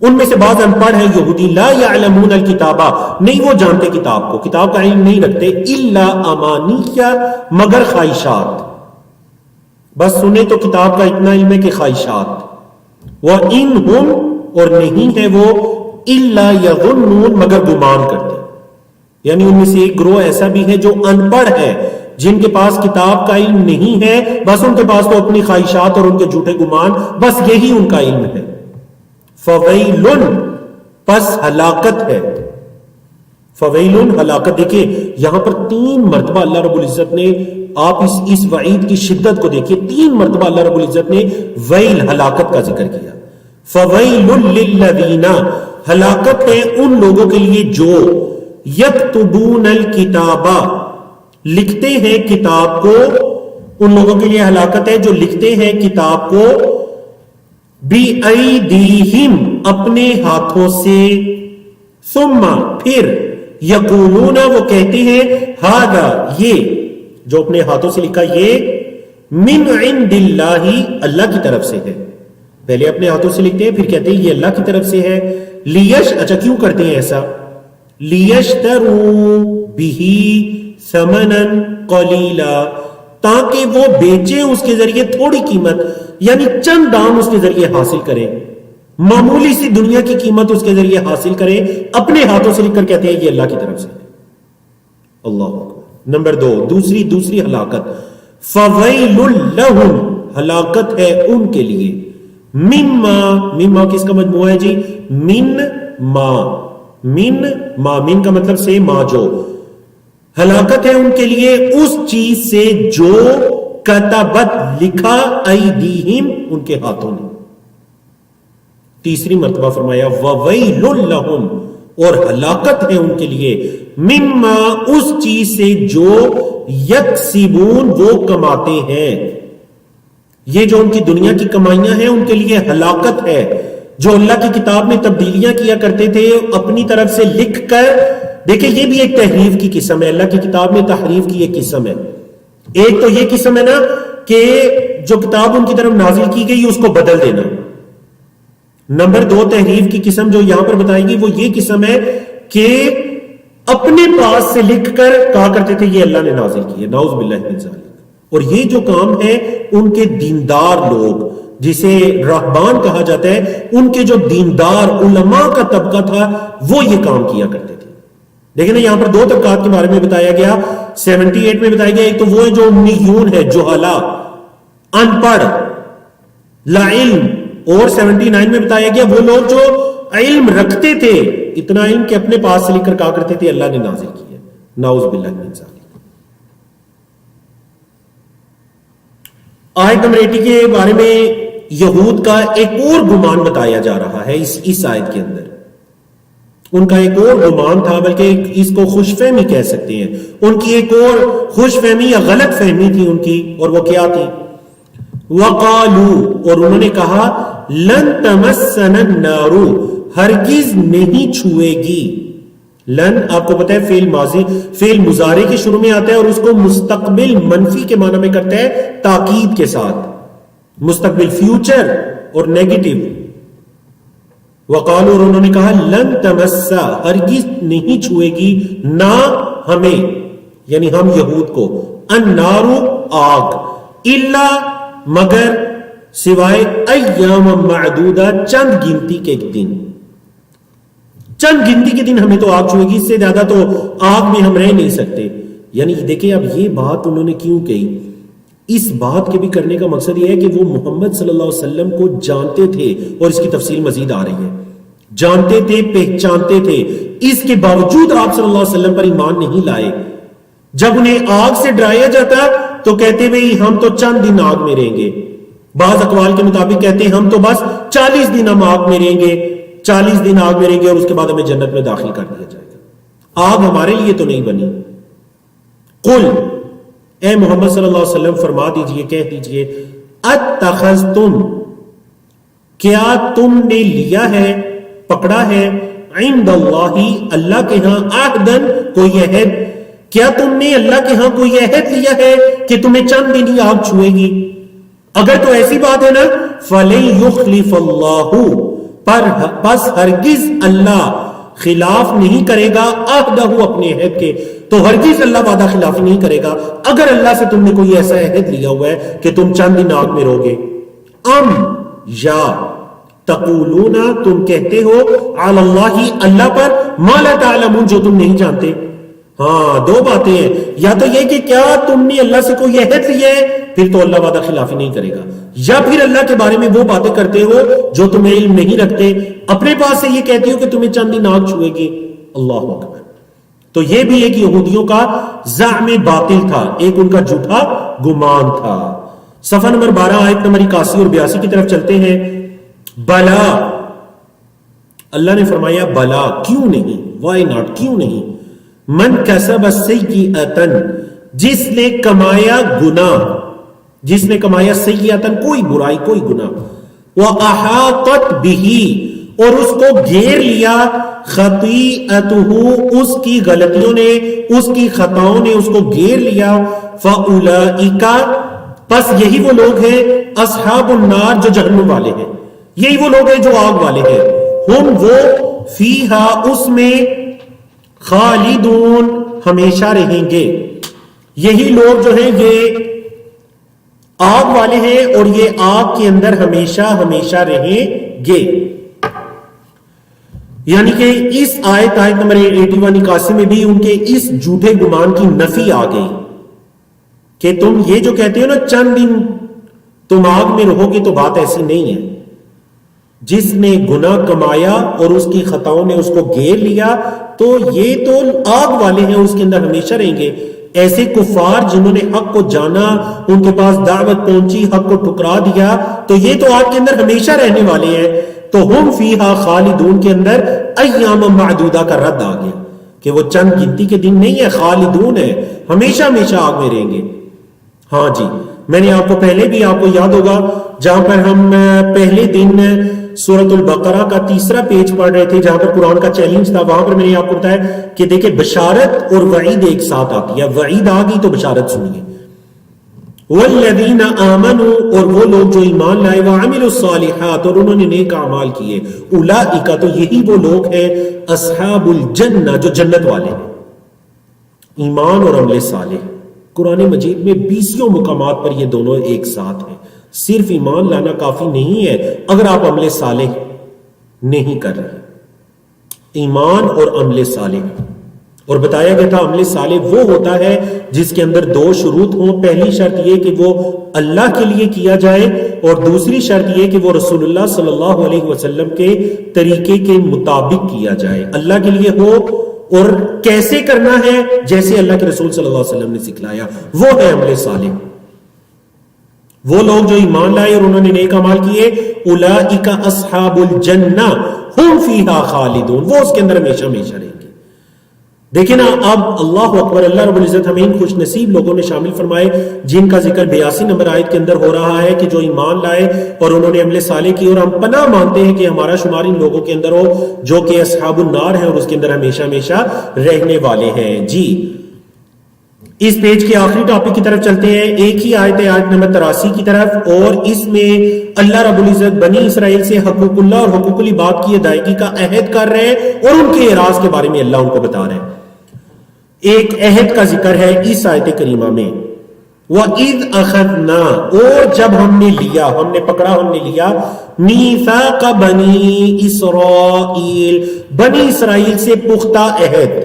Speaker 1: ان میں سے بعض ان پڑھ ہے یہودی. لا یعلمون الکتابہ، نہیں وہ جانتے کتاب کو، کتاب کا علم نہیں رکھتے. الا امانیہ، مگر خواہشات. بس سنے تو کتاب کا اتنا علم ہے کہ خواہشات. وَإِنْهُمْ، اور نہیں ہے وہ، الا یظنون، مگر گمان کرتے. یعنی ان میں سے ایک گروہ ایسا بھی ہے جو ان پڑھ ہے جن کے پاس کتاب کا علم نہیں ہے، بس ان کے پاس تو اپنی خواہشات اور ان کے جھوٹے گمان، بس یہی ان کا علم ہے. فویل، پس ہلاکت ہے. فویل، ہلاکت. دیکھیے یہاں پر 3 مرتبہ اللہ رب العزت نے، آپ اس وعید کی شدت کو دیکھیے، 3 مرتبہ اللہ رب العزت نے ویل، ہلاکت کا ذکر کیا. فویل للذین، ہلاکت ہے ان لوگوں کے لیے جو یکتبون الکتاب، لکھتے ہیں کتاب کو. ان لوگوں کے لیے ہلاکت ہے جو لکھتے ہیں کتاب کو بِأَيْدِيهِمْ، اپنے ہاتھوں سے. ثم، پھر یقولون، وہ کہتے ہیں ھذا، یہ جو اپنے ہاتھوں سے لکھا یہ من عند اللہ، اللہ کی طرف سے ہے. پہلے اپنے ہاتھوں سے لکھتے ہیں پھر کہتے ہیں یہ اللہ کی طرف سے ہے. اچھا کیوں کرتے ہیں ایسا؟ لیشتروا بہ ثمنا قلیلا، تاکہ وہ بیچیں اس کے ذریعے تھوڑی قیمت، یعنی چند دام اس کے ذریعے حاصل کریں، معمولی سی دنیا کی قیمت اس کے ذریعے حاصل کریں. اپنے ہاتھوں سے لکھ کر کہتے ہیں یہ اللہ کی طرف سے. اللہ اکبر. نمبر 2، دوسری ہلاکت، فویل لہم، ہلاکت ہے ان کے لیے. مما کس کا مجموعہ ہے جی؟ من کا مطلب سے ما، جو. ہلاکت ہے ان کے لیے اس چیز سے جو کتبت، لکھا، ایدیہم، ان کے ہاتھوں نے. تیسری مرتبہ فرمایا وویل لہم، اور ہلاکت ہے ان کے لیے مما، اس چیز سے جو یکسبون، وہ کماتے ہیں. یہ جو ان کی دنیا کی کمائیاں ہیں ان کے لیے ہلاکت ہے. جو اللہ کی کتاب میں تبدیلیاں کیا کرتے تھے اپنی طرف سے لکھ کر، دیکھیں یہ بھی ایک تحریف کی قسم ہے. اللہ کی کتاب میں تحریف کی ایک قسم ہے. ایک تو یہ قسم ہے نا کہ جو کتاب ان کی طرف نازل کی گئی اس کو بدل دینا. نمبر 2 تحریف کی قسم جو یہاں پر بتائی گئی وہ یہ قسم ہے کہ اپنے پاس سے لکھ کر کہا کرتے تھے یہ اللہ نے نازل کی ہے. نعوذ باللہ من ذالک. اور یہ جو کام ہے ان کے دیندار لوگ، جسے رہبان کہا جاتا ہے، ان کے جو دیندار علماء کا طبقہ تھا وہ یہ کام کیا کرتے تھے. دیکھیں نا یہاں پر 2 طبقات کے بارے میں بتایا گیا. 78 میں بتایا گیا ایک تو وہ ہے جو امیون ہے، جہلا، ان پڑھ، لا علم. اور 79 میں بتایا گیا وہ لوگ جو علم رکھتے تھے، اتنا علم کہ اپنے پاس سے لکھ کر کہا کرتے تھے اللہ نے نازل کی ہے. نعوذ باللہ من ذالک. آیت نمبر 80 کے بارے میں یہود کا ایک اور گمان بتایا جا رہا ہے اس آیت کے اندر. ان کا ایک اور گمان تھا، بلکہ اس کو خوش فہمی کہہ سکتے ہیں. ان کی ایک اور خوش فہمی یا غلط فہمی تھی ان کی، اور وہ کیا تھی؟ وقالو، اور انہوں نے کہا لن تمسنا النار، ہرگز نہیں چھوئے گی. لن آپ کو پتا ہے فعل ماضی، فعل مضارع کے شروع میں آتا ہے اور اس کو مستقبل منفی کے معنی میں کرتا ہے تاکید کے ساتھ، مستقبل فیوچر اور نیگیٹو. وقالو، اور انہوں نے کہا لن تمسا، ہرگز نہیں چھوئے گی نہ ہمیں، یعنی ہم یہود کو، النار، آگ، الا، مگر، سوائے ایام معدودہ، چند گنتی کے دن. چند گنتی کے دن ہمیں تو آگ چھوئے گی، اس سے زیادہ تو آگ میں ہم رہ نہیں سکتے. یعنی دیکھیں اب یہ بات انہوں نے کیوں کہی؟ اس بات کے بھی کرنے کا مقصد یہ ہے کہ وہ محمد صلی اللہ علیہ وسلم کو جانتے تھے، اور اس کی تفصیل مزید آ رہی ہے. جانتے تھے، پہچانتے تھے، اس کے باوجود آپ صلی اللہ علیہ وسلم پر ایمان نہیں لائے. جب انہیں آگ سے ڈرایا جاتا تو کہتے بھئی ہم تو چند دن آگ میں رہیں گے. بعض اقوال کے مطابق کہتے ہیں ہم تو بس 40 دن ہم آگ میں رہیں گے، 40 دن آگ میں رہیں گے اور اس کے بعد ہمیں جنت میں داخل کر دیا جائے گا. آگ ہمارے لیے تو نہیں بنی. قل، اے محمد صلی اللہ علیہ وسلم فرما دیجئے، کہہ دیجئے، اتخذتم، کیا تم نے لیا ہے، پکڑا ہے، عند اللہ، اللہ کے ہاں، عہدن، کوئی عہد، کیا تم نے اللہ کے ہاں کوئی عہد لیا ہے کہ تمہیں چند دن ہی آگ چھوئے گی؟ اگر تو ایسی بات ہے نا، فَلَن يُخْلِفَ اللَّهُ، پس ہرگز اللہ خلاف نہیں کرے گا، عہدہ، اپنے عہد کے. تو ہرگز اللہ وعدہ خلافی نہیں کرے گا اگر اللہ سے تم نے کوئی ایسا عہد لیا ہوا ہے کہ تم چند دن آگ میں رہو گے. ام، یا، تقولون، تم کہتے ہو، علی اللہ، اللہ پر، ما لا تعلمون، جو تم نہیں جانتے. ہاں دو باتیں ہیں، یا تو یہ کہ کیا تم نے اللہ سے کوئی عہد لیا ہے، پھر تو اللہ وعدہ خلافی نہیں کرے گا، یا پھر اللہ کے بارے میں وہ باتیں کرتے ہو جو تم علم نہیں رکھتے، اپنے پاس سے یہ کہتے ہو کہ تمہیں چند دن آگ چھوئے گی۔ اللہ اکبر۔ تو یہ بھی ایک یہودیوں کا زعم باطل تھا، ایک ان کا جھوٹا گمان تھا۔ صفحہ نمبر 12 آیت نمبر 81 اور 82 کی طرف چلتے ہیں۔ بلا، اللہ نے فرمایا بلا، کیوں نہیں، وائی ناٹ، کیوں نہیں، من کسب سیئۃ، جس نے کمایا گناہ، جس نے کمایا سیئۃ کوئی برائی، کوئی گناہ، وَأَحَاطَتْ بِهِ اور اس کو گھیر لیا، خطیئتہ اس کی غلطیوں نے، اس کی خطاؤں نے اس کو گھیر لیا، فَأُولَئِكَ پس یہی وہ لوگ ہیں، اصحاب النار جو جہنم والے ہیں، یہی وہ لوگ ہیں جو آگ والے ہیں، ہم وہ فیہا اس میں خالدون ہمیشہ رہیں گے۔ یہی لوگ جو ہیں یہ آگ والے ہیں اور یہ آگ کے اندر ہمیشہ ہمیشہ رہیں گے۔ یعنی کہ اس آیت نمبر 81 81 میں بھی ان کے اس جھوٹے گمان کی نفی آ گئی کہ تم یہ جو کہتے ہو نا چند دن تم آگ میں رہو گے، تو بات ایسی نہیں ہے۔ جس نے گناہ کمایا اور اس کی خطاؤں نے اس کو گھیر لیا تو یہ تو آگ والے ہیں، اس کے اندر ہمیشہ رہیں گے۔ ایسے کفار جنہوں نے حق کو جانا، ان کے پاس دعوت پہنچی، حق کو ٹکرا دیا، تو یہ تو آگ کے اندر ہمیشہ رہنے والے ہیں۔ تو ہم فیہا خالدون کے اندر ایام معدودہ کا رد آ گیا کہ وہ چند گنتی کے دن نہیں ہے، خالدون ہے، ہمیشہ ہمیشہ آگ میں رہیں گے۔ ہاں جی، میں نے آپ کو پہلے بھی، آپ کو یاد ہوگا جہاں پر ہم پہلے دن سورۃ البقرہ کا 3 پیج پڑھ رہے تھے، جہاں پر قرآن کا چیلنج تھا، وہاں پر میں نے آپ کو بتایا کہ دیکھیں بشارت اور وعید ایک ساتھ آتی ہے، وعید آ گئی تو بشارت سنیے۔ والذین آمنوا اور وہ لوگ جو ایمان لائے، وعملوا الصالحات اور انہوں نے نیک اعمال کیے، اولئک تو یہی وہ لوگ ہیں، اصحاب الجنہ جو جنت والے ہیں۔ ایمان اور عمل صالح، قرآن مجید میں 20 مقامات پر یہ دونوں ایک ساتھ ہیں۔ صرف ایمان لانا کافی نہیں ہے اگر آپ عمل صالح نہیں کر رہے۔ ایمان اور عمل صالح، اور بتایا گیا تھا عمل صالح وہ ہوتا ہے جس کے اندر 2 شروط ہوں۔ پہلی شرط یہ کہ وہ اللہ کے لیے کیا جائے، اور دوسری شرط یہ کہ وہ رسول اللہ صلی اللہ علیہ وسلم کے طریقے کے مطابق کیا جائے، اللہ کے لیے ہو، اور کیسے کرنا ہے جیسے اللہ کے رسول صلی اللہ علیہ وسلم نے سکھلایا، وہ ہے عمل صالح۔ وہ لوگ جو ایمان لائے اور انہوں نے نیک اعمال کیے، اولئک اصحاب الجنہ ہم فیہا خالدون، وہ اس کے اندر ہمیشہ ہمیشہ رہیں گے۔ دیکھیں نا، اب اللہ اکبر، اللہ رب العزت ہمیں ان خوش نصیب لوگوں میں شامل فرمائے جن کا ذکر 82 نمبر آیت کے اندر ہو رہا ہے کہ جو ایمان لائے اور انہوں نے عمل صالح کی، اور ہم پناہ مانتے ہیں کہ ہمارا شمار ان لوگوں کے اندر ہو جو کہ اصحاب النار ہیں اور اس کے اندر ہمیشہ ہمیشہ رہنے والے ہیں۔ جی، اس پیج کے آخری ٹاپک کی طرف چلتے ہیں، ایک ہی آیت ہے، آیت نمبر 83 کی طرف، اور اس میں اللہ رب العزت بنی اسرائیل سے حقوق اللہ اور حقوق العباد کی ادائیگی کا عہد کر رہے ہیں، اور ان کے اعراض کے بارے میں اللہ ان کو بتا رہے ہیں۔ ایک عہد کا ذکر ہے اس آیت کریمہ میں، وَإِذْ أَخَذْنَا اور جب ہم نے لیا، ہم نے پکڑا، ہم نے لیا، مِيثَاقَ بنی اسرائیل، بنی اسرائیل سے پختہ عہد۔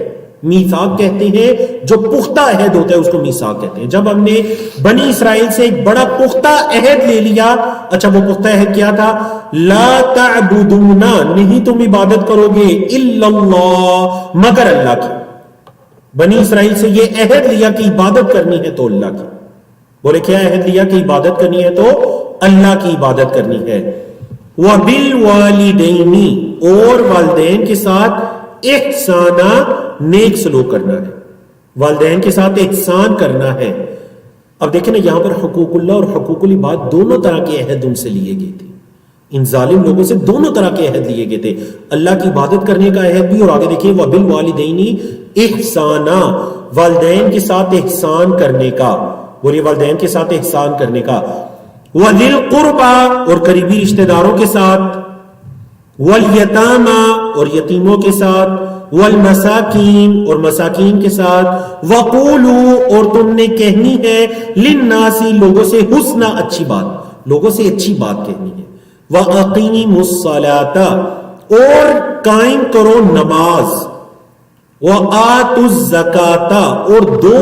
Speaker 1: میثاق کہتے ہیں جو پختہ عہد ہوتا ہے اس کو میثاق کہتے ہیں۔ جب ہم نے بنی اسرائیل سے ایک بڑا پختہ عہد لے لیا، اچھا وہ پختہ عہد کیا تھا؟ لا تعبدون، نہیں تم عبادت کرو گے، الا اللہ، مگر اللہ کی۔ بنی اسرائیل سے یہ عہد لیا کہ عبادت کرنی ہے تو اللہ کی۔ بولے کیا عہد لیا کہ عبادت کرنی ہے تو اللہ کی عبادت کرنی ہے۔ وَبِالْوَالِدَيْنِ اور والدین کے ساتھ احسانہ، نیک سلوک کرنا ہے، والدین کے ساتھ احسان کرنا ہے۔ اب دیکھیں نا، یہاں پر حقوق اللہ اور حقوق العباد دونوں طرح کے عہد ان سے لیے گئے تھے، ان ظالم لوگوں سے دونوں طرح کے عہد لیے گئے تھے، اللہ کی عبادت کرنے کا عہد بھی، اور آگے دیکھیں وَبِالْوَالِدَيْنِ احسانہ، والدین کے ساتھ احسان کرنے کا، بولیے والدین کے ساتھ احسان کرنے کا، وَذِي الْقُرْبَى اور قریبی رشتہ داروں کے ساتھ، وَالْيَتَامَى اور یتیموں کے ساتھ، وَالْمَسَاكِينَ اور مساکین کے ساتھ، وَقُولُوا اور تم نے کہنی ہے، لِلنَّاسِ لوگوں سے حسنا، اچھی بات، لوگوں سے اچھی بات کہنی ہے، وَأَقِيمُوا الصَّلَاةَ اور قائم کرو نماز، وَآتُوا الزَّكَاةَ، اور دو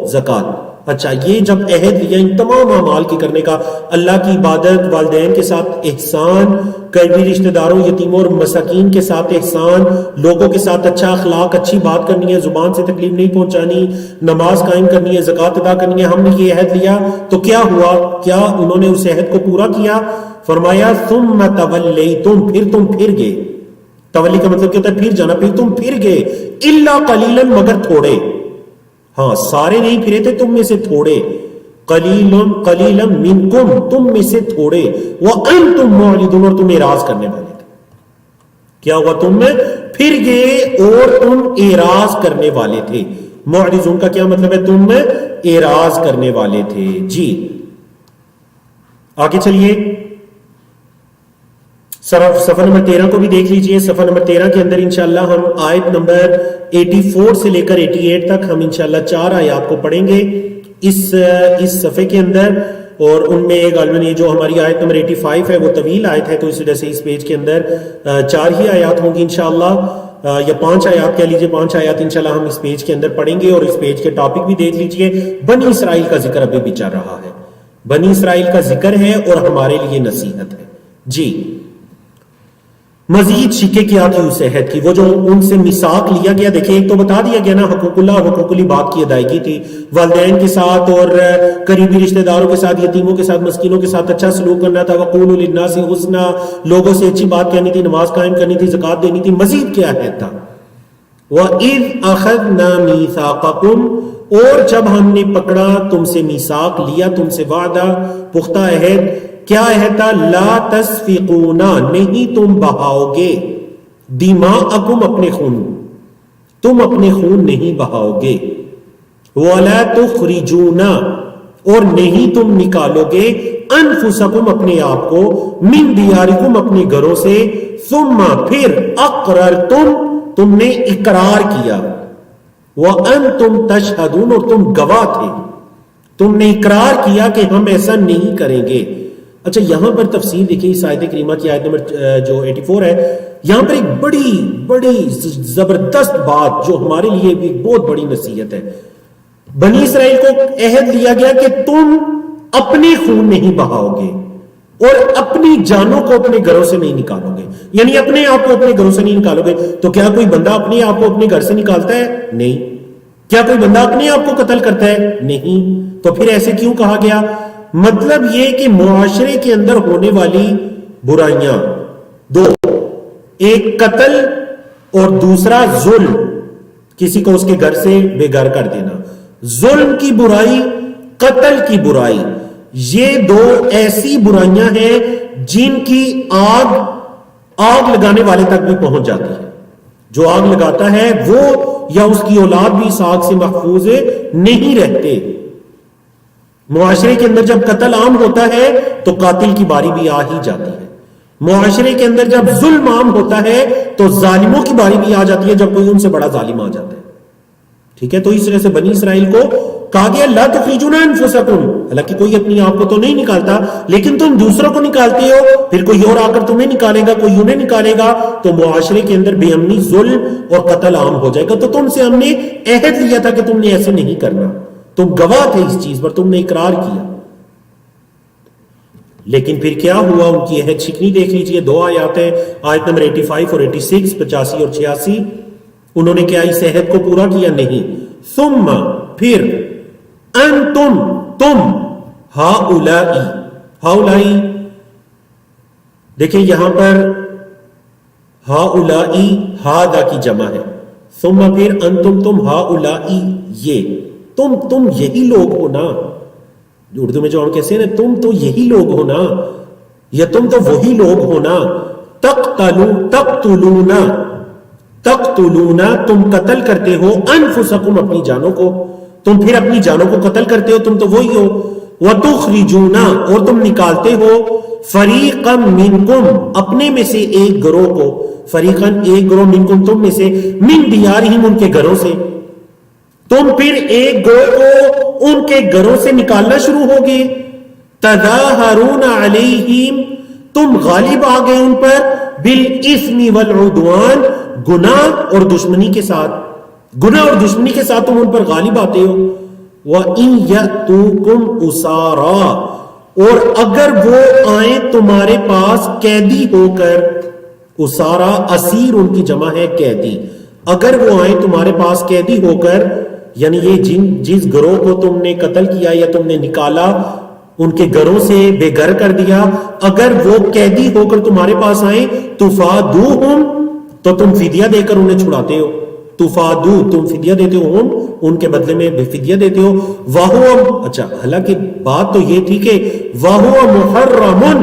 Speaker 1: زکات. اچھا، یہ جب عہد لیا ان تمام اعمال کی کرنے کا، اللہ کی عبادت، والدین کے ساتھ احسان، قریبی رشتہ داروں، یتیموں اور مساکین کے ساتھ احسان، لوگوں کے ساتھ اچھا اخلاق، اچھی بات کرنی ہے، زبان سے تکلیف نہیں پہنچانی، نماز قائم کرنی ہے، زکات ادا کرنی ہے، ہم نے یہ عہد لیا تو کیا ہوا؟ کیا انہوں نے اس عہد کو پورا کیا؟ فرمایا ثم تولیتم، پھر تم پھر گئے. تولی کا مطلب کیا ہوتا ہے؟ پھر جانا. پھر تم پھر گئے. الا قلیلا، مگر تھوڑے. ہاں، سارے نہیں پھرے تھے، تم میں سے تھوڑے. قلیلا منکم، تم میں سے تھوڑے. وانتم معرضون، اور تم اعراض کرنے والے تھے. کیا ہوا؟ تم میں پھر گئے اور تم اعراض کرنے والے تھے. معرضون کا کیا مطلب ہے؟ تم میں اعراض کرنے والے تھے. جی آگے چلیے، صفحہ نمبر 13 کو بھی دیکھ لیجئے. صفحہ نمبر 13 کے اندر انشاءاللہ ہم آیت نمبر 84 سے لے کر 88 تک ہم انشاءاللہ 4 آیات کو پڑھیں گے اس صفحے کے اندر. اور ان میں غالباً یہ جو ہماری آیت نمبر 85 ہے وہ طویل آیت ہے، تو اس وجہ سے اس پیج کے اندر 4 ہی آیات ہوں گی انشاءاللہ، یا 5 آیات کہہ لیجئے. 5 آیات انشاءاللہ ہم اس پیج کے اندر پڑھیں گے. اور اس پیج کے ٹاپک بھی دیکھ لیجئے. بنی اسرائیل کا ذکر ابھی بھی چل رہا ہے. بنی اسرائیل کا ذکر ہے اور ہمارے لیے نصیحت ہے. جی مزید شکے کیا تھی اس عہد کی؟ وہ جو ان سے میثاق لیا گیا، دیکھیں ایک تو بتا دیا گیا نا، حقوق اللہ اور حقوق العباد کی ادائیگی تھی. والدین کے ساتھ اور قریبی رشتہ داروں کے ساتھ، یتیموں کے ساتھ، مسکینوں کے ساتھ اچھا سلوک کرنا تھا. وَقُولُوا لِلنَّاسِ حُسْنًا، لوگوں سے اچھی بات کہنی تھی، نماز قائم کرنی تھی، زکات دینی تھی. مزید کیا عہد تھا؟ وَإِذْ أَخَذْنَا مِيثَاقَكُمْ، اور جب ہم نے پکڑا تم سے میثاق، لیا تم سے وعدہ، پختہ عہد. کیا عہد تھا؟ لا تسفقون، نہیں تم بہاؤ گے، دماءکم، اپنے خون، تم اپنے خون نہیں بہاؤ گے. ولا تخرجون، اور نہیں تم نکالو گے، انفسکم، اپنے آپ کو، من دیارکم، اپنے گھروں سے، ثم، پھر، اقررتم، تم نے اقرار کیا، وانتم تشہدون، اور تم گواہ تھے، تم نے اقرار کیا کہ ہم ایسا نہیں کریں گے. اچھا، یہاں پر تفصیل دیکھیں اس آیت کریمہ کی، آیت نمبر جو 84 ہے، یہاں پر ایک بڑی زبردست بات جو ہمارے لیے بھی بہت بڑی نصیحت ہے. بنی اسرائیل کو عہد دیا گیا کہ تم اپنے خون نہیں بہاؤ گے اور اپنی جانوں کو اپنے گھروں سے نہیں نکالو گے. یعنی اپنے آپ کو اپنے گھروں سے نہیں نکالو گے. تو کیا کوئی بندہ اپنے آپ کو اپنے گھر سے نکالتا ہے؟ نہیں. کیا کوئی بندہ اپنے آپ کو قتل کرتا ہے؟ نہیں. تو پھر ایسے کیوں کہا گیا؟ مطلب یہ کہ معاشرے کے اندر ہونے والی برائیاں دو، ایک قتل اور دوسرا ظلم، کسی کو اس کے گھر سے بے گھر کر دینا. ظلم کی برائی، قتل کی برائی، یہ دو ایسی برائیاں ہیں جن کی آگ لگانے والے تک بھی پہنچ جاتی ہے. جو آگ لگاتا ہے وہ یا اس کی اولاد بھی اس آگ سے محفوظ نہیں رہتے. معاشرے کے اندر جب قتل عام ہوتا ہے تو قاتل کی باری بھی آ ہی جاتی ہے. معاشرے کے اندر جب ظلم عام ہوتا ہے تو ظالموں کی باری بھی آ جاتی ہے، جب کوئی ان سے بڑا ظالم آ جاتا ہے. ٹھیک ہے، تو اس طرح سے بنی اسرائیل کو کہا گیا لا تخرجون انفسکم، حالانکہ کوئی اپنی آپ کو تو نہیں نکالتا، لیکن تم دوسروں کو نکالتے ہو، پھر کوئی اور آ کر تمہیں نکالے گا، کوئی انہیں نکالے گا، تو معاشرے کے اندر بے امنی، ظلم اور قتل عام ہو جائے گا. تو تم سے ہم نے عہد لیا تھا کہ تم نے ایسے نہیں کرنا، تم گواہ تھے اس چیز پر، تم نے اقرار کیا. لیکن پھر کیا ہوا؟ ان کی عہد شکنی دیکھ لیجئے. 2 آیات ہیں، آیت نمبر 85 اور 86، 85 اور 86. انہوں نے کیا اس عہد کو پورا کیا؟ نہیں. ثم، پھر، انتم، تم، ہاؤلائی، دیکھیں یہاں پر ہاؤلائی ہادا کی جمع ہے. ثم، پھر، انتم، تم، ہاؤلائی، یہ تم یہی لوگ ہو نا. اردو میں جو ہم کہتے ہیں نا، تم تو یہی لوگ ہو نا، یا تم تو وہی لوگ ہو نا. تقتلون، تم قتل کرتے ہو، انفسکم، اپنی جانوں کو، تم پھر اپنی جانوں کو قتل کرتے ہو، تم تو وہی ہو. وتخرجون، اور تم نکالتے ہو، فریقا منکم، اپنے میں سے ایک گروہ کو، فریقا، ایک گروہ، منکم، تم میں سے، من دیارہم، ان کے گھروں سے. تم پھر ایک گروہ کو ان کے گھروں سے نکالنا شروع ہوگے. تظاہرون علیہم، تم غالب آ گئے ان پر. بالاسم والعدوان، گناہ اور دشمنی کے ساتھ، گناہ اور دشمنی کے ساتھ تم ان پر غالب آتے ہو. وَإِن يَأْتُوكُمْ أُسَارَىٰ، اور اگر وہ آئیں تمہارے پاس قیدی ہو کر، اسارا اسیر ان کی جمع ہے قیدی، اگر وہ آئیں تمہارے پاس قیدی ہو کر، یعنی یہ جس گروہ کو تم نے قتل کیا یا تم نے نکالا، ان کے گھروں سے بے گھر کر دیا، اگر وہ قیدی ہو کر تمہارے پاس آئیں، تفادوہم، تو تم فدیہ دے کر انہیں چھڑاتے ہو. تفادو، تم فدیہ دیتے ہو، ہم ان کے بدلے میں فدیہ دیتے ہو. وَهُوَ، اچھا حالانکہ بات تو یہ تھی کہ وَهُوَ مُحَرَّمٌ،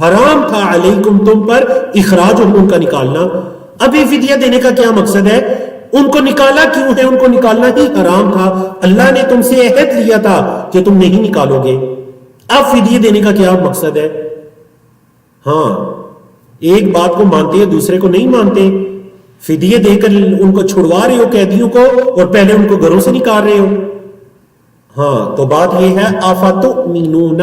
Speaker 1: حرام تھا علیکم تم پر، اخراجہم ان کا نکالنا. اب یہ فدیہ دینے کا کیا مقصد ہے؟ ان کو نکالا کیوں ہے؟ ان کو نکالنا ہی حرام تھا، اللہ نے تم سے عہد لیا تھا کہ تم نہیں نکالو گے. اب فدیہ دینے کا کیا مقصد ہے؟ ہاں، ایک بات کو مانتے ہیں دوسرے کو نہیں مانتے. فدیہ دے کر ان کو چھڑوا رہے ہو قیدیوں کو، اور پہلے ان کو گھروں سے نکال رہے ہو. ہاں، تو بات یہ ہے افتؤمنون،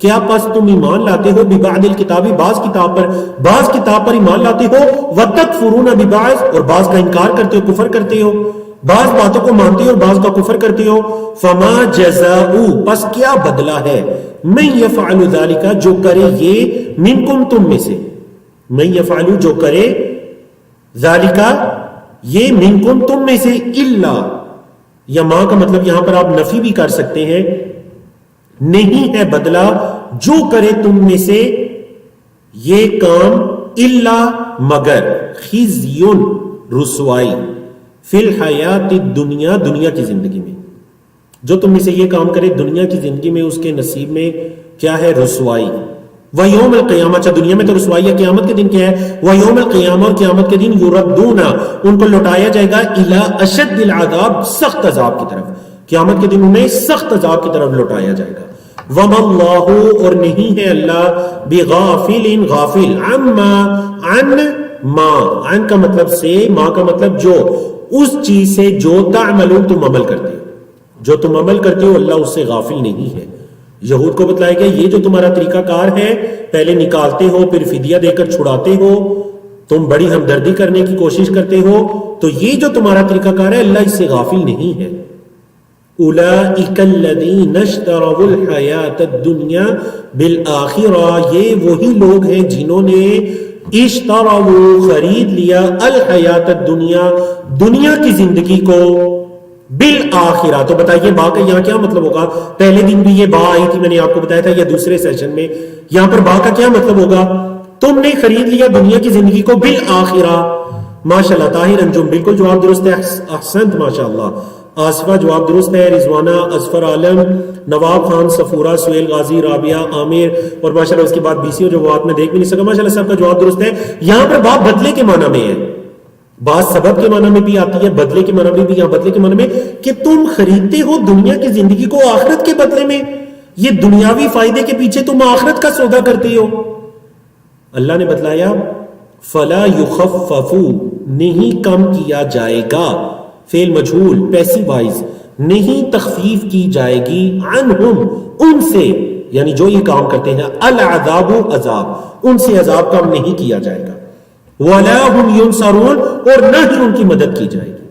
Speaker 1: کیا پس تم ایمان لاتے ہو ببعض الکتاب، بعض کتاب پر، بعض کتاب پر ایمان لاتے ہو، وتکفرون ببعض، اور بعض کا انکار کرتے ہو، کفر کرتے ہو، بعض باتوں کو مانتے ہو اور بعض کا کفر کرتے ہو. فما جزاء، پس کیا بدلہ ہے، من یفعل ذلک، جو کرے یہ، منکم تم میں سے، من یفعل جو کرے، ذالک یہ، منکم تم میں سے، الا، یا ماں کا مطلب یہاں پر آپ نفی بھی کر سکتے ہیں، نہیں ہے بدلہ جو کرے تم میں سے یہ کام، الا مگر، خزیون رسوائی، فی الحیات الدنیا دنیا کی زندگی میں، جو تم میں سے یہ کام کرے دنیا کی زندگی میں اس کے نصیب میں کیا ہے؟ رسوائی. وَيَوْمَ الْقِيَامَةِ، اچھا دنیا میں تو رسوائی ہے، قیامت کے دن کیا ہے؟ وَيَوْمَ الْقِيَامَةِ، اور قیامت کے دن، يُرَدُّونَ، ان کو لوٹایا جائے گا، إِلَىٰ أَشَدِّ الْعَذَابِ، سخت عذاب کی طرف، قیامت کے دن انہیں سخت عذاب کی طرف لوٹایا جائے گا. وَمَا اللَّهُ، اور نہیں ہے اللہ، بِغَافِلٍ، غافل، عَمَّا، عن ما، عن کا مطلب سے، ما کا مطلب جو، اس چیز سے جو تعملون تم عمل کرتے ہو، جو تم عمل کرتے ہو اللہ اس سے غافل نہیں ہے. یہود کو بتلایا گیا یہ جو تمہارا طریقہ کار ہے، پہلے نکالتے ہو پھر فدیہ دے کر چھڑاتے ہو، تم بڑی ہمدردی کرنے کی کوشش کرتے ہو، تو یہ جو تمہارا طریقہ کار ہے اللہ اس سے غافل نہیں ہے. اولئک الذین اشتروا الحیات الدنیا بالآخرہ، یہ وہی لوگ ہیں جنہوں نے اشتروا، خرید لیا، الحیات الدنیا، دنیا کی زندگی کو، بالآخرہ. تو بتائیے با کا یہاں کیا مطلب ہوگا؟ پہلے دن بھی یہ با آئی تھی، میں نے آپ کو بتایا تھا، یا دوسرے سیشن میں، یہاں پر با کا کیا مطلب ہوگا؟ تم نے خرید لیا دنیا کی زندگی کو بالآخرہ. ماشاءاللہ طاہر انجم بالکل جواب درست ہے، احسنت ماشاءاللہ. آصفہ جواب درست ہے، رضوانہ، اظفر عالم، نواب خان، صفورہ، سہیل غازی، رابعہ، عامر، اور ماشاءاللہ اس کے بعد بیسی جو بات میں دیکھ بھی نہیں سکا، ماشاءاللہ سب کا جواب درست ہے. یہاں پر با بدلے کے معنی میں ہے، بعض سبب کے معنی میں بھی آتی ہے، بدلے کے معنی میں بھی، یہاں بدلے کے معنی میں کہ تم خریدتے ہو دنیا کی زندگی کو آخرت کے بدلے میں، یہ دنیاوی فائدے کے پیچھے تم آخرت کا سودا کرتے ہو. اللہ نے بتلایا فلا یخفف، نہیں کم کیا جائے گا، فعل مجہول پیسیو وائز، نہیں تخفیف کی جائے گی، عنہم ان سے، یعنی جو یہ کام کرتے ہیں، العذاب عذاب، ان سے عذاب کم نہیں کیا جائے گا. وَلَا هُمْ يُنصَرُونَ، اور نہ ہی ان کی مدد کی جائے گی.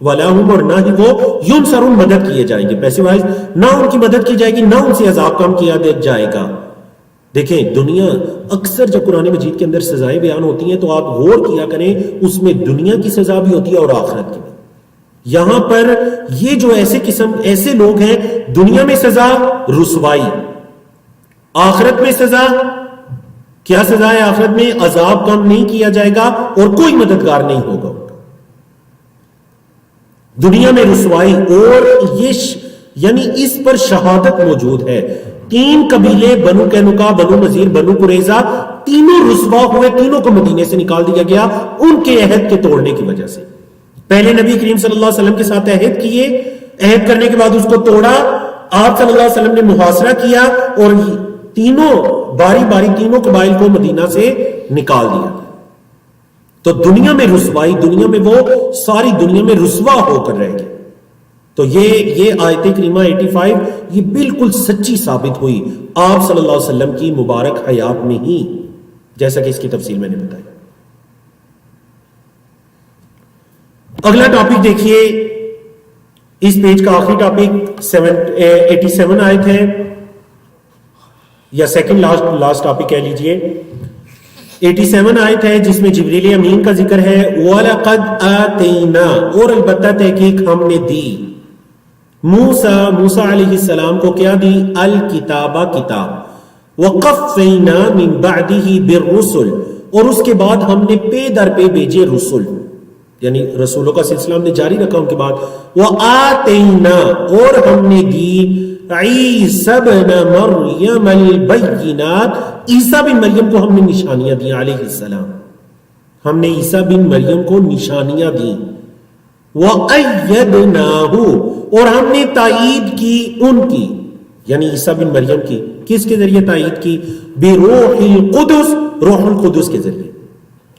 Speaker 1: وَلَا هُمْ، اور نہ ہی وہ، يُنصَرُونَ مدد کیے جائیں گے، پیسے وائز، نہ ان کی مدد کی جائے گی، نہ ان سے عذاب کم کیا جائے گا. دیکھیں دنیا اکثر جب قرآن مجید کے اندر سزائیں بیان ہوتی ہیں تو آپ غور کیا کریں، اس میں دنیا کی سزا بھی ہوتی ہے اور آخرت کی بھی. یہاں پر یہ جو ایسے لوگ ہیں، دنیا میں سزا رسوائی، آخرت میں سزا کیا سزا ہے؟ آخرت میں عذاب کم نہیں کیا جائے گا اور کوئی مددگار نہیں ہوگا. دنیا میں رسوائی، اور یہ یعنی اس پر شہادت موجود ہے. 3 قبیلے، بنو قینقاع، بنو نذیر، بنو قریظہ، تینوں رسوا ہوئے، تینوں کو مدینے سے نکال دیا گیا ان کے عہد کے توڑنے کی وجہ سے. پہلے نبی کریم صلی اللہ علیہ وسلم کے ساتھ عہد کیے، عہد کرنے کے بعد اس کو توڑا، آپ صلی اللہ علیہ وسلم نے محاصرہ کیا اور تینوں باری باری تینوں قبائل کو مدینہ سے نکال دیا. تو دنیا میں رسوائی، دنیا میں وہ ساری دنیا میں رسوا ہو کر رہ گئے. تو یہ آیت کریمہ 85 یہ بالکل سچی ثابت ہوئی آپ صلی اللہ علیہ وسلم کی مبارک حیات میں ہی، جیسا کہ اس کی تفصیل میں نے بتایا. اگلا ٹاپک دیکھیے، اس پیج کا آخری ٹاپک 87 آیت ہے، یا سیکنڈ لاسٹ ٹاپک کہہ لیجئے. 87 آیت ہے جس میں جبریل امین کا ذکر ہے. وَلَقَدْ آتَيْنَا، اور البتہ تحقیق ہم نے دی، موسیٰ علیہ السلام کو کیا دی؟ الکتابہ، کتاب. وَقَفَّيْنَا مِن بَعْدِهِ بِالرُّسُلِ، اور اس کے بعد ہم نے پے در پہ بھیجے رسول، یعنی رسولوں کا سلسلہ ہم نے جاری رکھا ان کے بعد. وَآتَيْنَا، اور ہم نے دی عیسیٰ بن مریم البینات، عیسیٰ بن مریم کو ہم نے نشانیاں دی علیہ السلام، ہم نے عیسیٰ بن مریم کو نشانیاں دی. وَأَيَّدْنَاهُ، اور ہم نے تائید کی ان کی، یعنی عیسیٰ بن مریم کی. کس کے ذریعے تائید کی؟ بروح القدس، روح القدس کے ذریعے،